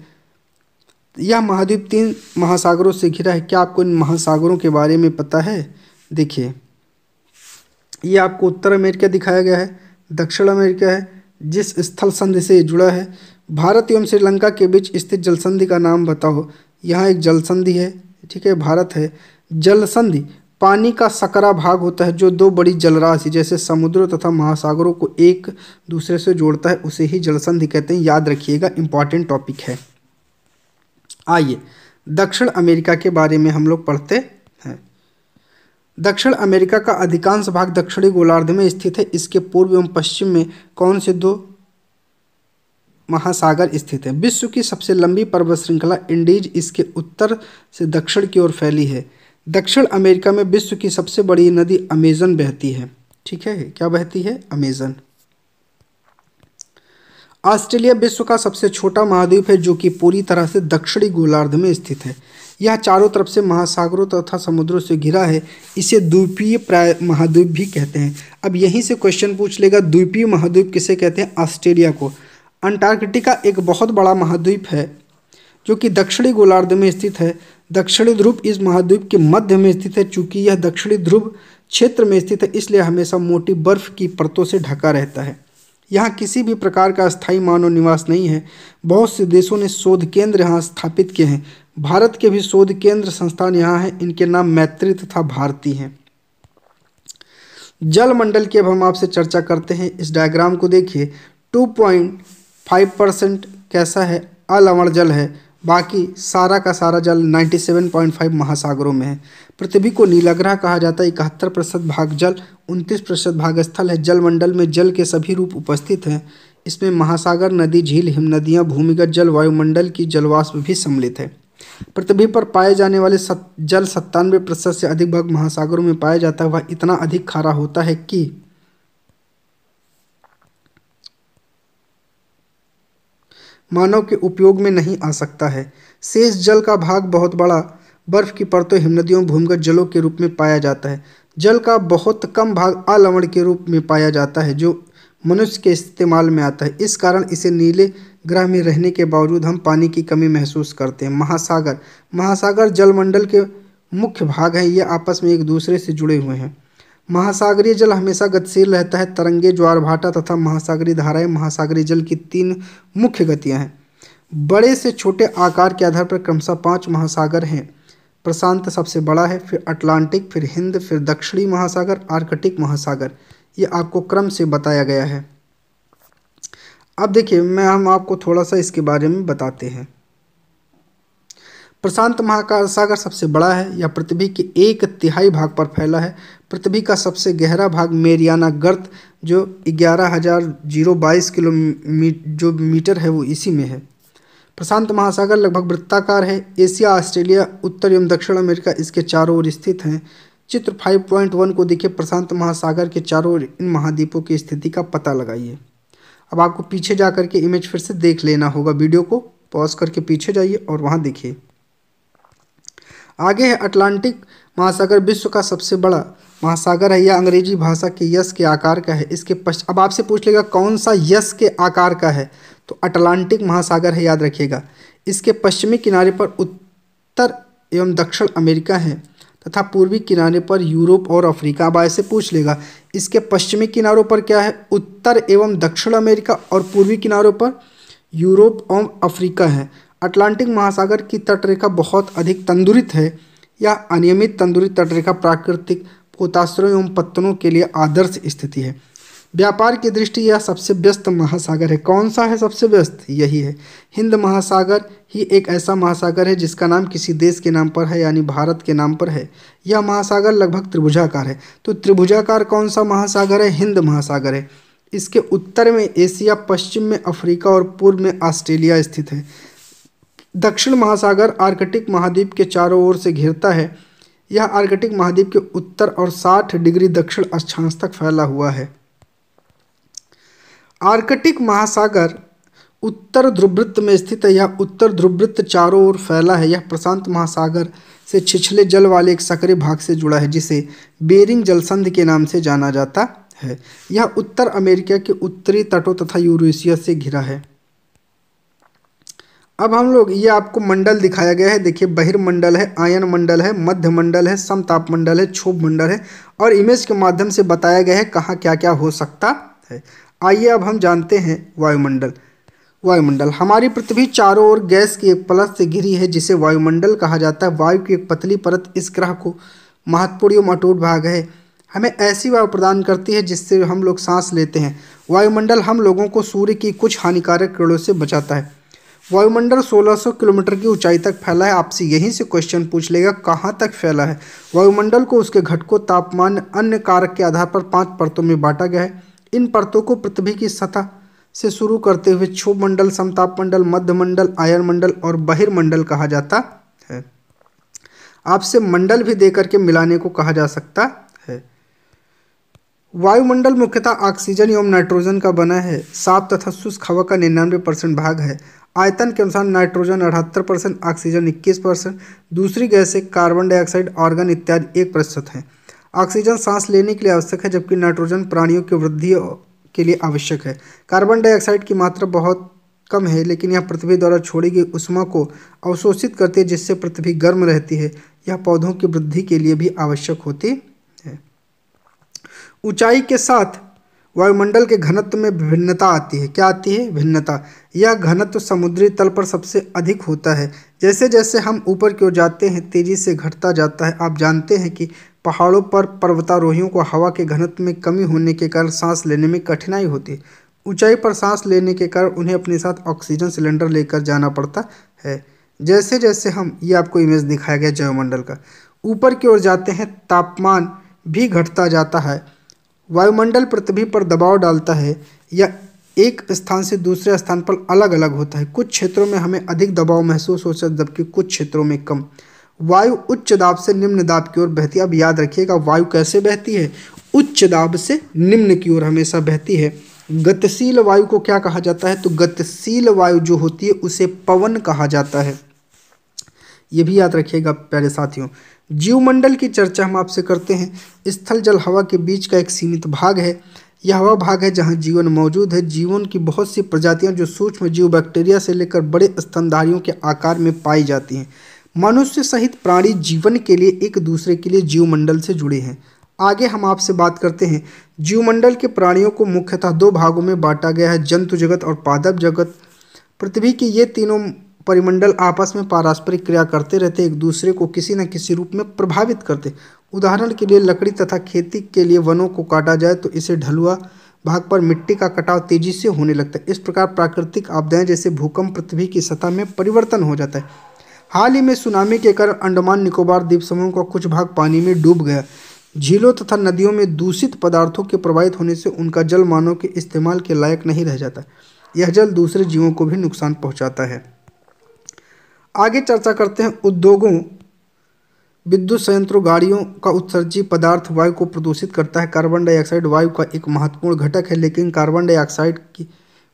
यह महाद्वीप 3 महासागरों से घिरा है। क्या आपको इन महासागरों के बारे में पता है? देखिए, ये आपको उत्तर अमेरिका दिखाया गया है, दक्षिण अमेरिका है जिस स्थल संधि से जुड़ा है। भारत एवं श्रीलंका के बीच स्थित जलसंधि का नाम बताओ। यहाँ एक जलसंधि है, ठीक है, भारत है। जलसंधि पानी का सकरा भाग होता है जो 2 बड़ी जलराशि जैसे समुद्रों तथा महासागरों को एक दूसरे से जोड़ता है, उसे ही जलसंधि कहते हैं। याद रखिएगा, इंपॉर्टेंट टॉपिक है। आइए दक्षिण अमेरिका के बारे में हम लोग पढ़ते हैं। दक्षिण अमेरिका का अधिकांश भाग दक्षिणी गोलार्ध में स्थित है। इसके पूर्व एवं पश्चिम में कौन से दो महासागर स्थित है? विश्व की सबसे लंबी पर्वत श्रृंखला इंडीज इसके उत्तर से दक्षिण की ओर फैली है। दक्षिण अमेरिका में विश्व की सबसे बड़ी नदी अमेजन बहती है। ठीक है, क्या बहती है? अमेजन। ऑस्ट्रेलिया विश्व का सबसे छोटा महाद्वीप है जो कि पूरी तरह से दक्षिणी गोलार्ध में स्थित है। यह चारों तरफ से महासागरों तथा समुद्रों से घिरा है। इसे द्वीपीय प्राय महाद्वीप भी कहते हैं। अब यहीं से क्वेश्चन पूछ लेगा, द्वीपीय महाद्वीप किसे कहते हैं? ऑस्ट्रेलिया को। अंटार्कटिका एक बहुत बड़ा महाद्वीप है जो कि दक्षिणी गोलार्ध में स्थित है। दक्षिणी ध्रुव इस महाद्वीप के मध्य में स्थित है। चूंकि यह दक्षिणी ध्रुव क्षेत्र में स्थित है इसलिए हमेशा मोटी बर्फ की परतों से ढका रहता है। यहाँ किसी भी प्रकार का अस्थायी मानव निवास नहीं है। बहुत से देशों ने शोध केंद्र यहाँ स्थापित किए हैं। भारत के भी शोध केंद्र संस्थान यहाँ हैं। इनके नाम मैत्री तथा भारती हैं। जलमंडल की अब हम आपसे चर्चा करते हैं। इस डायग्राम को देखिए। 2.5% कैसा है? अलवण जल है। बाकी सारा का सारा जल 97.5 महासागरों में है। पृथ्वी को नीलाग्रह कहा जाता है। 71% भाग जल, 29% भाग स्थल है। जलमंडल में जल के सभी रूप उपस्थित हैं। इसमें महासागर, नदी, झील, हिमनदियाँ, भूमिगत जल, वायुमंडल की जलवाष्प भी सम्मिलित है। पृथ्वी पर पाए जाने वाले जल 97% से अधिक भाग महासागरों में पाया जाता है। वह इतना अधिक खारा होता है कि मानव के उपयोग में नहीं आ सकता है। शेष जल का भाग बहुत बड़ा बर्फ की परतों, हिमनदियों, भूमिगत जलों के रूप में पाया जाता है। जल का बहुत कम भाग अलवण के रूप में पाया जाता है जो मनुष्य के इस्तेमाल में आता है। इस कारण इसे नीले ग्रह में रहने के बावजूद हम पानी की कमी महसूस करते हैं। महासागर जलमंडल के मुख्य भाग हैं। ये आपस में एक दूसरे से जुड़े हुए हैं। महासागरीय जल हमेशा गतिशील रहता है। तरंगे, ज्वार भाटा तथा महासागरीय धाराएं महासागरीय जल की 3 मुख्य गतियां हैं। बड़े से छोटे आकार के आधार पर क्रमशः 5 महासागर हैं। प्रशांत सबसे बड़ा है, फिर अटलांटिक, फिर हिंद, फिर दक्षिणी महासागर, आर्कटिक महासागर। ये आपको क्रम से बताया गया है। अब देखिए हम आपको थोड़ा सा इसके बारे में बताते हैं। प्रशांत महासागर सबसे बड़ा है। यह पृथ्वी के 1/3 भाग पर फैला है। पृथ्वी का सबसे गहरा भाग मेरियाना गर्त जो 11,022 किलोमीटर है वो इसी में है। प्रशांत महासागर लगभग वृत्ताकार है। एशिया, ऑस्ट्रेलिया, उत्तर एवं दक्षिण अमेरिका इसके चारों ओर स्थित हैं। चित्र 5.1 को देखिए। प्रशांत महासागर के चारों ओर इन महाद्वीपों की स्थिति का पता लगाइए। अब आपको पीछे जा करके इमेज फिर से देख लेना होगा। वीडियो को पॉज करके पीछे जाइए और वहाँ देखिए। आगे है अटलांटिक महासागर। विश्व का सबसे बड़ा महासागर है। यह अंग्रेजी भाषा के यस के आकार का है। इसके अब आपसे पूछ लेगा कौन सा यस के आकार का है, तो अटलांटिक महासागर है, याद रखिएगा। इसके पश्चिमी किनारे पर उत्तर एवं दक्षिण अमेरिका है तथा पूर्वी किनारे पर यूरोप और अफ्रीका। अब ऐसे पूछ लेगा इसके पश्चिमी किनारों पर क्या है? उत्तर एवं दक्षिण अमेरिका और पूर्वी किनारों पर यूरोप एवं अफ्रीका है। अटलांटिक महासागर की तटरेखा बहुत अधिक तंदुरित है। यह अनियमित तंदुरित तटरेखा प्राकृतिक पोताश्रयों एवं पत्तनों के लिए आदर्श स्थिति है। व्यापार की दृष्टि यह सबसे व्यस्त महासागर है। कौन सा है सबसे व्यस्त? यही है। हिंद महासागर ही एक ऐसा महासागर है जिसका नाम किसी देश के नाम पर है, यानी भारत के नाम पर है। यह महासागर लगभग त्रिभुजाकार है। तो त्रिभुजाकार कौन सा महासागर है? हिंद महासागर है। इसके उत्तर में एशिया, पश्चिम में अफ्रीका और पूर्व में ऑस्ट्रेलिया स्थित है। दक्षिण महासागर आर्कटिक महाद्वीप के चारों ओर से घिरता है। यह आर्कटिक महाद्वीप के उत्तर और 60 डिग्री दक्षिण अक्षांश तक फैला हुआ है। आर्कटिक महासागर उत्तर ध्रुववृत्त में स्थित है। यह उत्तर ध्रुववृत्त चारों ओर फैला है। यह प्रशांत महासागर से छिछले जल वाले एक सक्रिय भाग से जुड़ा है जिसे बेरिंग जलसंधि के नाम से जाना जाता है। यह उत्तर अमेरिका के उत्तरी तटों तथा यूरेशिया से घिरा है। अब हम लोग ये आपको मंडल दिखाया गया है। देखिए बहिर्मंडल है, आयन मंडल है, मध्य मंडल है, समताप मंडल है, क्षोभ मंडल है और इमेज के माध्यम से बताया गया है कहाँ क्या क्या हो सकता है। आइए अब हम जानते हैं वायुमंडल। हमारी पृथ्वी चारों ओर गैस की एक परत से घिरी है जिसे वायुमंडल कहा जाता है। वायु की एक पतली परत इस ग्रह को महत्वपूर्ण एवं अटूट भाग है। हमें ऐसी वायु प्रदान करती है जिससे हम लोग सांस लेते हैं। वायुमंडल हम लोगों को सूर्य की कुछ हानिकारक किरणों से बचाता है। वायुमंडल 1600 किलोमीटर की ऊंचाई तक फैला है। आपसे यहीं से क्वेश्चन पूछ लेगा कहाँ तक फैला है। वायुमंडल को उसके घटकों, तापमान, अन्य कारक के आधार पर 5 परतों में बांटा गया है। इन परतों को पृथ्वी की सतह से शुरू करते हुए क्षोभ मंडल, समताप मंडल, मध्य मंडल, आयन मंडल और बहिर्मंडल कहा जाता है। आपसे मंडल भी देकर के मिलाने को कहा जा सकता है। वायुमंडल मुख्यतः ऑक्सीजन एवं नाइट्रोजन का बना है। साफ तथा शुष्क हवा का 99% भाग है। आयतन के अनुसार नाइट्रोजन 78%, ऑक्सीजन 21%, दूसरी गैसें कार्बन डाइऑक्साइड, आर्गन इत्यादि 1% हैं। ऑक्सीजन सांस लेने के लिए आवश्यक है, जबकि नाइट्रोजन प्राणियों की वृद्धि के लिए आवश्यक है। कार्बन डाइऑक्साइड की मात्रा बहुत कम है, लेकिन यह पृथ्वी द्वारा छोड़ी गई ऊष्मा को अवशोषित करती है, जिससे पृथ्वी गर्म रहती है। यह पौधों की वृद्धि के लिए भी आवश्यक होती है। ऊंचाई के साथ वायुमंडल के घनत्व में भिन्नता आती है। क्या आती है? भिन्नता। यह घनत्व समुद्री तल पर सबसे अधिक होता है। जैसे जैसे हम ऊपर की ओर जाते हैं तेजी से घटता जाता है। आप जानते हैं कि पहाड़ों पर पर्वतारोहियों को हवा के घनत्व में कमी होने के कारण सांस लेने में कठिनाई होती है। ऊंचाई पर सांस लेने के कारण उन्हें अपने साथ ऑक्सीजन सिलेंडर लेकर जाना पड़ता है। जैसे जैसे हम, ये आपको इमेज दिखाया गया जैवमंडल का, ऊपर की ओर जाते हैं तापमान भी घटता जाता है। वायुमंडल पृथ्वी पर दबाव डालता है। यह एक स्थान से दूसरे स्थान पर अलग अलग होता है। कुछ क्षेत्रों में हमें अधिक दबाव महसूस होता है, जबकि कुछ क्षेत्रों में कम। वायु उच्च दाब से निम्न दाब की ओर बहती है। अब याद रखिएगा वायु कैसे बहती है? उच्च दाब से निम्न की ओर हमेशा बहती है। गतिशील वायु को क्या कहा जाता है? तो गतिशील वायु जो होती है उसे पवन कहा जाता है। ये भी याद रखिएगा प्यारे साथियों। जीवमंडल की चर्चा हम आपसे करते हैं। स्थल जल हवा के बीच का एक सीमित भाग है। यह हवा भाग है जहाँ जीवन मौजूद है। जीवन की बहुत सी प्रजातियां जो सूक्ष्म जीव बैक्टीरिया से लेकर बड़े स्तनधारियों के आकार में पाई जाती हैं। मनुष्य सहित प्राणी जीवन के लिए एक दूसरे के लिए जीवमंडल से जुड़े हैं। आगे हम आपसे बात करते हैं। जीवमंडल के प्राणियों को मुख्यतः 2 भागों में बांटा गया है, जंतु जगत और पादप जगत। पृथ्वी के ये तीनों परिमंडल आपस में पारस्परिक क्रिया करते रहते, एक दूसरे को किसी न किसी रूप में प्रभावित करते। उदाहरण के लिए लकड़ी तथा खेती के लिए वनों को काटा जाए तो इसे ढलुआ भाग पर मिट्टी का कटाव तेजी से होने लगता है। इस प्रकार प्राकृतिक आपदाएं जैसे भूकंप, पृथ्वी की सतह में परिवर्तन हो जाता है। हाल ही में सुनामी के कारण अंडमान निकोबार द्वीप समूह का कुछ भाग पानी में डूब गया। झीलों तथा नदियों में दूषित पदार्थों के प्रवाहित होने से उनका जल मानव के इस्तेमाल के लायक नहीं रह जाता। यह जल दूसरे जीवों को भी नुकसान पहुंचाता है। आगे चर्चा करते हैं उद्योगों, विद्युत संयंत्रों, गाड़ियों का उत्सर्जी पदार्थ वायु को प्रदूषित करता है। कार्बन डाइऑक्साइड वायु का एक महत्वपूर्ण घटक है, लेकिन कार्बन डाइऑक्साइड की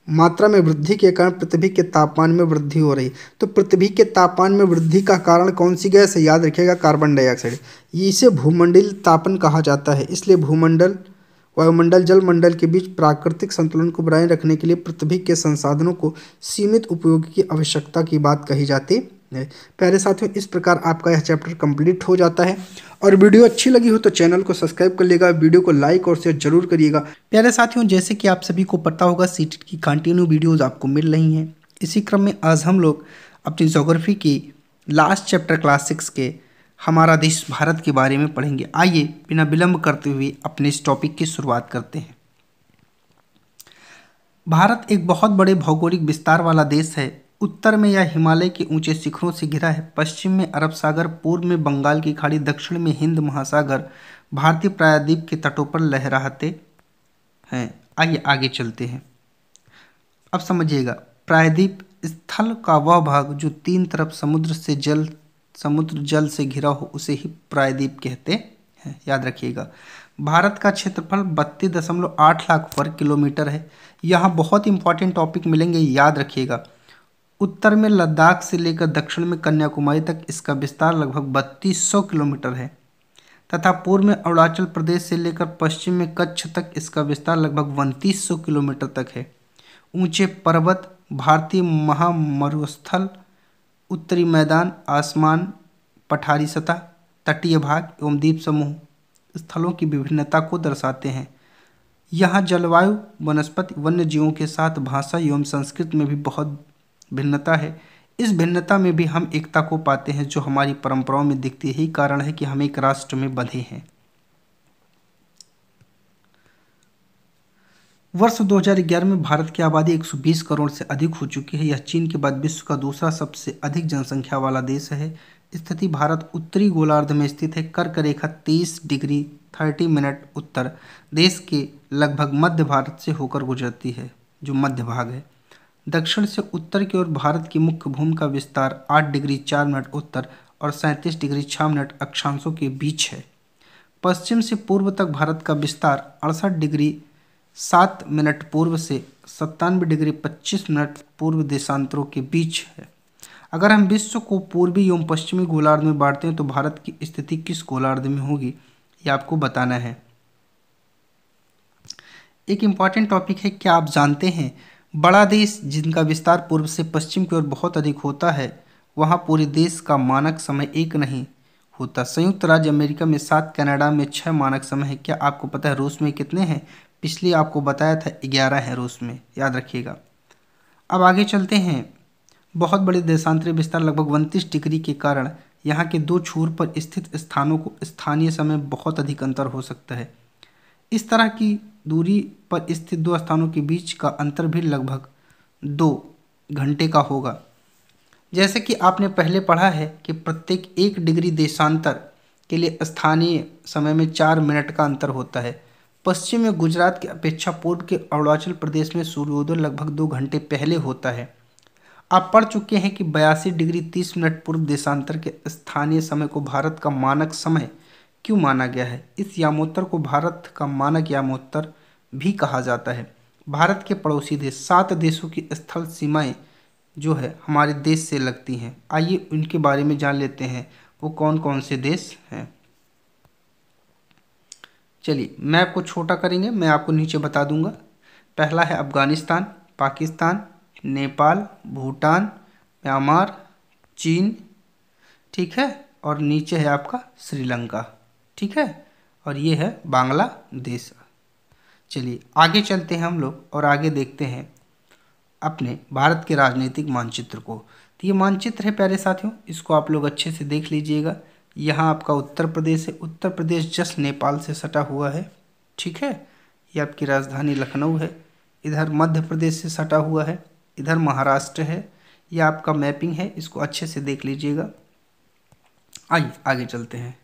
मात्रा में वृद्धि के कारण पृथ्वी के तापमान में वृद्धि हो रही है। तो पृथ्वी के तापमान में वृद्धि का कारण कौन सी गैस है? याद रखिएगा कार्बन डाइऑक्साइड। इसे भूमंडलीय तापन कहा जाता है। इसलिए भूमंडल, वायुमंडल, जलमंडल के बीच प्राकृतिक संतुलन को बनाए रखने के लिए पृथ्वी के संसाधनों को सीमित उपयोग की आवश्यकता की बात कही जाती है। प्यारे साथियों, इस प्रकार आपका यह चैप्टर कंप्लीट हो जाता है। और वीडियो अच्छी लगी हो तो चैनल को सब्सक्राइब कर लेगा, वीडियो को लाइक और शेयर जरूर करिएगा। प्यारे साथियों, जैसे कि आप सभी को पता होगा सीटेट की कंटिन्यू वीडियोस आपको मिल रही हैं। इसी क्रम में आज हम लोग अपनी ज्योग्राफी की लास्ट चैप्टर क्लास 6 के हमारा देश भारत के बारे में पढ़ेंगे। आइए बिना विलंब करते हुए अपने इस टॉपिक की शुरुआत करते हैं। भारत एक बहुत बड़े भौगोलिक विस्तार वाला देश है। उत्तर में यह हिमालय के ऊंचे शिखरों से घिरा है। पश्चिम में अरब सागर, पूर्व में बंगाल की खाड़ी, दक्षिण में हिंद महासागर भारतीय प्रायद्वीप के तटों पर लहराते हैं। आइए आगे चलते हैं। अब समझिएगा, प्रायद्वीप स्थल का वह भाग जो 3 तरफ समुद्र जल से घिरा हो उसे ही प्रायद्वीप कहते हैं। याद रखिएगा। भारत का क्षेत्रफल 32.8 लाख वर्ग किलोमीटर है। यहाँ बहुत इंपॉर्टेंट टॉपिक मिलेंगे, याद रखिएगा। उत्तर में लद्दाख से लेकर दक्षिण में कन्याकुमारी तक इसका विस्तार लगभग 3200 किलोमीटर है तथा पूर्व में अरुणाचल प्रदेश से लेकर पश्चिम में कच्छ तक इसका विस्तार लगभग 2900 किलोमीटर तक है। ऊंचे पर्वत, भारतीय महामरुस्थल, उत्तरी मैदान, आसमान, पठारी सतह, तटीय भाग एवं द्वीप समूह स्थलों की विभिन्नता को दर्शाते हैं। यहाँ जलवायु, वनस्पति, वन्य जीवों के साथ भाषा एवं संस्कृति में भी बहुत भिन्नता है। इस भिन्नता में भी हम एकता को पाते हैं जो हमारी परंपराओं में दिखती है। यही कारण है कि हम एक राष्ट्र में बंधे हैं। वर्ष 2011 में भारत की आबादी 120 करोड़ से अधिक हो चुकी है। यह चीन के बाद विश्व का दूसरा सबसे अधिक जनसंख्या वाला देश है। स्थिति भारत उत्तरी गोलार्ध में स्थित है। कर्क रेखा 30 डिग्री 30 मिनट उत्तर देश के लगभग मध्य भारत से होकर गुजरती है, जो मध्य भाग है। दक्षिण से उत्तर की ओर भारत की मुख्य भूमि का विस्तार 8 डिग्री 4 मिनट उत्तर और 37 डिग्री 6 मिनट अक्षांशों के बीच है। पश्चिम से पूर्व तक भारत का विस्तार 68 डिग्री 7 मिनट पूर्व से 97 डिग्री 25 मिनट पूर्व देशांतरों के बीच है। अगर हम विश्व को पूर्वी एवं पश्चिमी गोलार्ध में बांटते हैं तो भारत की स्थिति किस गोलार्ध में होगी, ये आपको बताना है। एक इम्पॉर्टेंट टॉपिक है, क्या आप जानते हैं बड़ा देश जिनका विस्तार पूर्व से पश्चिम की ओर बहुत अधिक होता है, वहाँ पूरे देश का मानक समय एक नहीं होता। संयुक्त राज्य अमेरिका में 7, कनाडा में 6 मानक समय है। क्या आपको पता है रूस में कितने हैं? पिछले आपको बताया था 11 है रूस में, याद रखिएगा। अब आगे चलते हैं। बहुत बड़े देशांतरी विस्तार लगभग 29 डिग्री के कारण यहाँ के दो छोर पर स्थित स्थानों को स्थानीय समय बहुत अधिक अंतर हो सकता है। इस तरह की दूरी पर स्थित दो स्थानों के बीच का अंतर भी लगभग 2 घंटे का होगा। जैसे कि आपने पहले पढ़ा है कि प्रत्येक 1 डिग्री देशांतर के लिए स्थानीय समय में 4 मिनट का अंतर होता है। पश्चिम में गुजरात की अपेक्षा पूर्व के अरुणाचल प्रदेश में सूर्योदय लगभग 2 घंटे पहले होता है। आप पढ़ चुके हैं कि 82 डिग्री 30 मिनट पूर्व देशांतर के स्थानीय समय को भारत का मानक समय क्यों माना गया है। इस यामोत्तर को भारत का मानक यामोत्तर भी कहा जाता है। भारत के पड़ोसी देश 7 देशों की स्थल सीमाएं जो है हमारे देश से लगती हैं। आइए उनके बारे में जान लेते हैं, वो कौन कौन से देश हैं। चलिए मैप को छोटा करेंगे, मैं आपको नीचे बता दूंगा। पहला है अफगानिस्तान, पाकिस्तान, नेपाल, भूटान, म्यांमार, चीन, ठीक है, और नीचे है आपका श्रीलंका, ठीक है, और ये है बांग्लादेश। चलिए आगे चलते हैं हम लोग और आगे देखते हैं अपने भारत के राजनीतिक मानचित्र को। तो ये मानचित्र है प्यारे साथियों, इसको आप लोग अच्छे से देख लीजिएगा। यहाँ आपका उत्तर प्रदेश है, उत्तर प्रदेश जस्ट नेपाल से सटा हुआ है, ठीक है। ये आपकी राजधानी लखनऊ है। इधर मध्य प्रदेश से सटा हुआ है, इधर महाराष्ट्र है। ये आपका मैपिंग है, इसको अच्छे से देख लीजिएगा। आइए आगे चलते हैं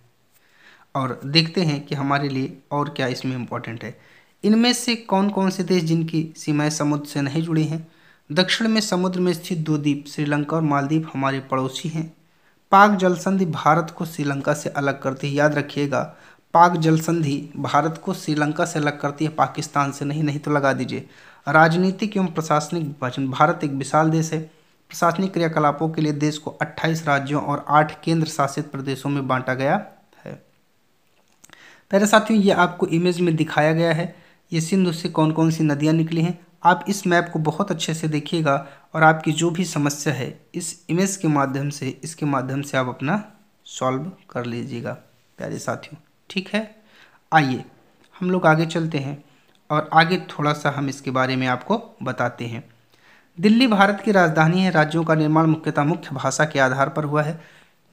और देखते हैं कि हमारे लिए और क्या इसमें इम्पोर्टेंट है। इनमें से कौन कौन से देश जिनकी सीमाएं समुद्र से नहीं जुड़ी हैं। दक्षिण में समुद्र में स्थित 2 द्वीप श्रीलंका और मालदीव हमारे पड़ोसी हैं। पाक जल संधि भारत को श्रीलंका से अलग करती है, याद रखिएगा। पाक जल संधि भारत को श्रीलंका से अलग करती है, पाकिस्तान से नहीं, नहीं तो लगा दीजिए। राजनीतिक एवं प्रशासनिक विभाजन, भारत एक विशाल देश है। प्रशासनिक क्रियाकलापों के लिए देश को 28 राज्यों और 8 केंद्र शासित प्रदेशों में बांटा गया है। पहले साथियों ये आपको इमेज में दिखाया गया है, ये सिंधु से कौन कौन सी नदियाँ निकली हैं। आप इस मैप को बहुत अच्छे से देखिएगा और आपकी जो भी समस्या है इस इमेज के माध्यम से, इसके माध्यम से आप अपना सॉल्व कर लीजिएगा प्यारे साथियों, ठीक है। आइए हम लोग आगे चलते हैं और आगे थोड़ा सा हम इसके बारे में आपको बताते हैं। दिल्ली भारत की राजधानी है। राज्यों का निर्माण मुख्यतः मुख्य भाषा के आधार पर हुआ है।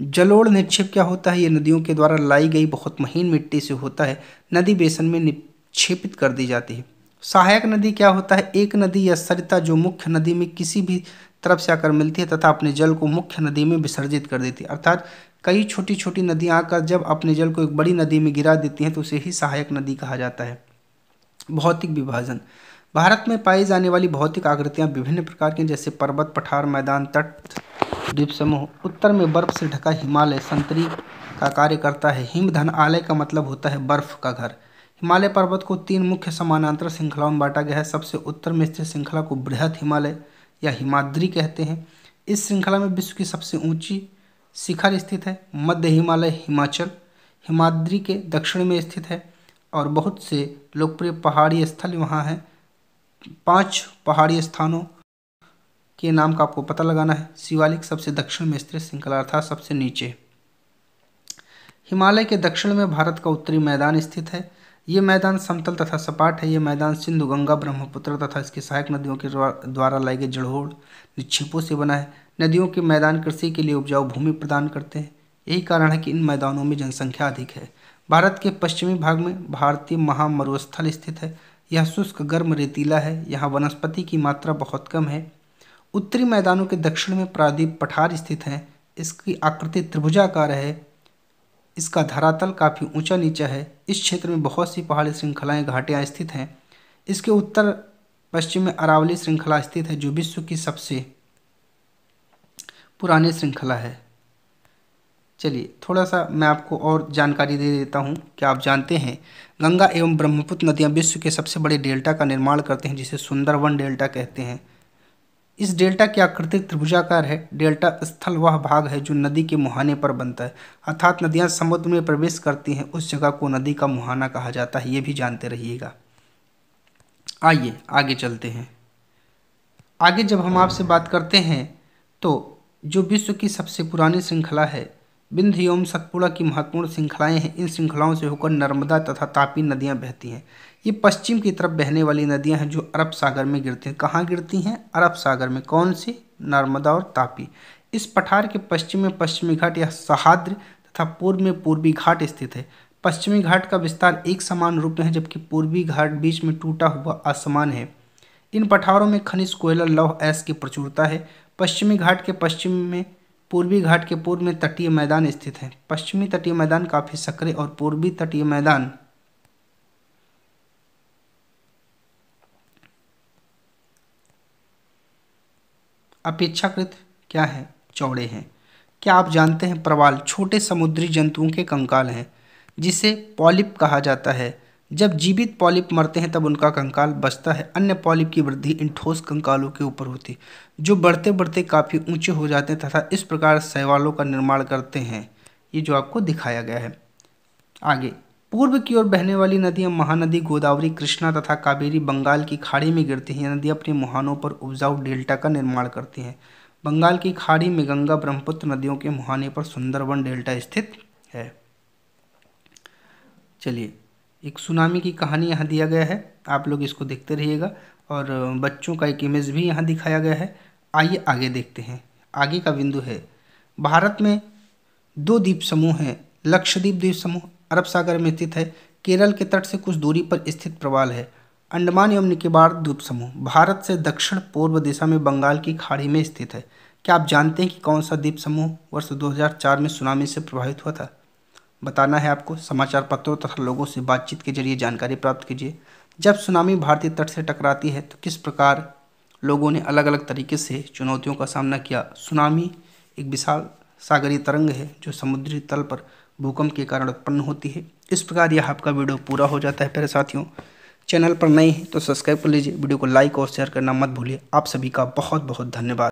जलोढ़ निक्षेप क्या होता है? ये नदियों के द्वारा लाई गई बहुत महीन मिट्टी से होता है, नदी बेसन में निक्षेपित कर दी जाती है। सहायक नदी क्या होता है? एक नदी या सरिता जो मुख्य नदी में किसी भी तरफ से आकर मिलती है तथा अपने जल को मुख्य नदी में विसर्जित कर देती है। अर्थात कई छोटी छोटी नदियाँ आकर जब अपने जल को एक बड़ी नदी में गिरा देती हैं तो उसे ही सहायक नदी कहा जाता है। भौतिक विभाजन, भारत में पाई जाने वाली भौतिक आकृतियाँ विभिन्न प्रकार की, जैसे पर्वत, पठार, मैदान, तट, द्वीप समूह। उत्तर में बर्फ से ढका हिमालय संतरी का कार्य करता है। हिमधन आलय का मतलब होता है बर्फ का घर। हिमालय पर्वत को 3 मुख्य समानांतर श्रृंखलाओं में बांटा गया है। सबसे उत्तर में स्थित श्रृंखला को बृहद हिमालय या हिमाद्री कहते हैं। इस श्रृंखला में विश्व की सबसे ऊंची शिखर स्थित है। मध्य हिमालय हिमाचल हिमाद्री के दक्षिण में स्थित है और बहुत से लोकप्रिय पहाड़ी स्थल वहाँ हैं। 5 पहाड़ी स्थानों के नाम का आपको पता लगाना है। शिवालिक सबसे दक्षिण में स्थित श्रृंखला अर्थात सबसे नीचे। हिमालय के दक्षिण में भारत का उत्तरी मैदान स्थित है। ये मैदान समतल तथा सपाट है। ये मैदान सिंधु, गंगा, ब्रह्मपुत्र तथा इसकी सहायक नदियों के द्वारा लाई गई जलोढ़ निक्षेपों से बना है। नदियों के मैदान कृषि के लिए उपजाऊ भूमि प्रदान करते हैं। यही कारण है कि इन मैदानों में जनसंख्या अधिक है। भारत के पश्चिमी भाग में भारतीय महामरुस्थल स्थित है। यह शुष्क गर्म रेतीला है। यहाँ वनस्पति की मात्रा बहुत कम है। उत्तरी मैदानों के दक्षिण में प्रायद्वीप पठार स्थित है। इसकी आकृति त्रिभुजाकार है। इसका धरातल काफ़ी ऊंचा नीचा है। इस क्षेत्र में बहुत सी पहाड़ी श्रृंखलाएं घाटियां स्थित हैं। इसके उत्तर पश्चिम में अरावली श्रृंखला स्थित है, जो विश्व की सबसे पुरानी श्रृंखला है। चलिए थोड़ा सा मैं आपको और जानकारी दे देता हूँ। क्या आप जानते हैं गंगा एवं ब्रह्मपुत्र नदियाँ विश्व के सबसे बड़े डेल्टा का निर्माण करते हैं, जिसे सुंदरवन डेल्टा कहते हैं। इस डेल्टा की आकृति त्रिभुजाकार है। डेल्टा स्थल वह भाग है जो नदी के मुहाने पर बनता है, अर्थात नदियाँ समुद्र में प्रवेश करती हैं उस जगह को नदी का मुहाना कहा जाता है। ये भी जानते रहिएगा। आइए आगे चलते हैं। आगे जब हम आपसे बात करते हैं तो जो विश्व की सबसे पुरानी श्रृंखला है विंध्य एवं सतपुड़ा की महत्वपूर्ण श्रृंखलाएं हैं। इन श्रृंखलाओं से होकर नर्मदा तथा तापी नदियां बहती हैं। ये पश्चिम की तरफ बहने वाली नदियां हैं जो अरब सागर में गिरती हैं। कहाँ गिरती हैं? अरब सागर में। कौन सी? नर्मदा और तापी। इस पठार के पश्चिम में पश्चिमी घाट या सहाद्र तथा पूर्व में पूर्वी घाट स्थित है। पश्चिमी घाट का विस्तार एक समान रूप में है, जबकि पूर्वी घाट बीच में टूटा हुआ असमान है। इन पठारों में खनिज कोयला लौह ऐश की प्रचुरता है। पश्चिमी घाट के पश्चिम में पूर्वी घाट के पूर्व में तटीय मैदान स्थित है। पश्चिमी तटीय मैदान काफी संकरे और पूर्वी तटीय मैदान अपेक्षाकृत क्या है? चौड़े हैं। क्या आप जानते हैं प्रवाल छोटे समुद्री जंतुओं के कंकाल हैं, जिसे पॉलिप कहा जाता है। जब जीवित पॉलिप मरते हैं तब उनका कंकाल बचता है। अन्य पॉलिप की वृद्धि इन ठोस कंकालों के ऊपर होती है, जो बढ़ते बढ़ते काफ़ी ऊंचे हो जाते हैं तथा इस प्रकार शैवालों का निर्माण करते हैं। ये जो आपको दिखाया गया है। आगे पूर्व की ओर बहने वाली नदियां महानदी गोदावरी, कृष्णा तथा कावेरी बंगाल की खाड़ी में गिरती हैं। ये नदियां अपने मुहानों पर उपजाऊ डेल्टा का निर्माण करती हैं। बंगाल की खाड़ी में गंगा ब्रह्मपुत्र नदियों के मुहाने पर सुंदरवन डेल्टा स्थित है। चलिए एक सुनामी की कहानी यहाँ दिया गया है, आप लोग इसको देखते रहिएगा और बच्चों का एक इमेज भी यहाँ दिखाया गया है। आइए आगे देखते हैं। आगे का बिंदु है भारत में 2 द्वीप समूह हैं। लक्षद्वीप द्वीप समूह अरब सागर में स्थित है। केरल के तट से कुछ दूरी पर स्थित प्रवाल है। अंडमान एवं निकोबार द्वीप समूह भारत से दक्षिण पूर्व दिशा में बंगाल की खाड़ी में स्थित है। क्या आप जानते हैं कि कौन सा द्वीप समूह वर्ष 2004 में सुनामी से प्रभावित हुआ था? बताना है आपको। समाचार पत्रों तथा लोगों से बातचीत के जरिए जानकारी प्राप्त कीजिए। जब सुनामी भारतीय तट से टकराती है तो किस प्रकार लोगों ने अलग अलग तरीके से चुनौतियों का सामना किया। सुनामी एक विशाल सागरीय तरंग है जो समुद्री तल पर भूकंप के कारण उत्पन्न होती है। इस प्रकार यह आपका वीडियो पूरा हो जाता है। प्यारे साथियों, चैनल पर नए हैं तो सब्सक्राइब कर लीजिए। वीडियो को लाइक और शेयर करना मत भूलिए। आप सभी का बहुत बहुत धन्यवाद।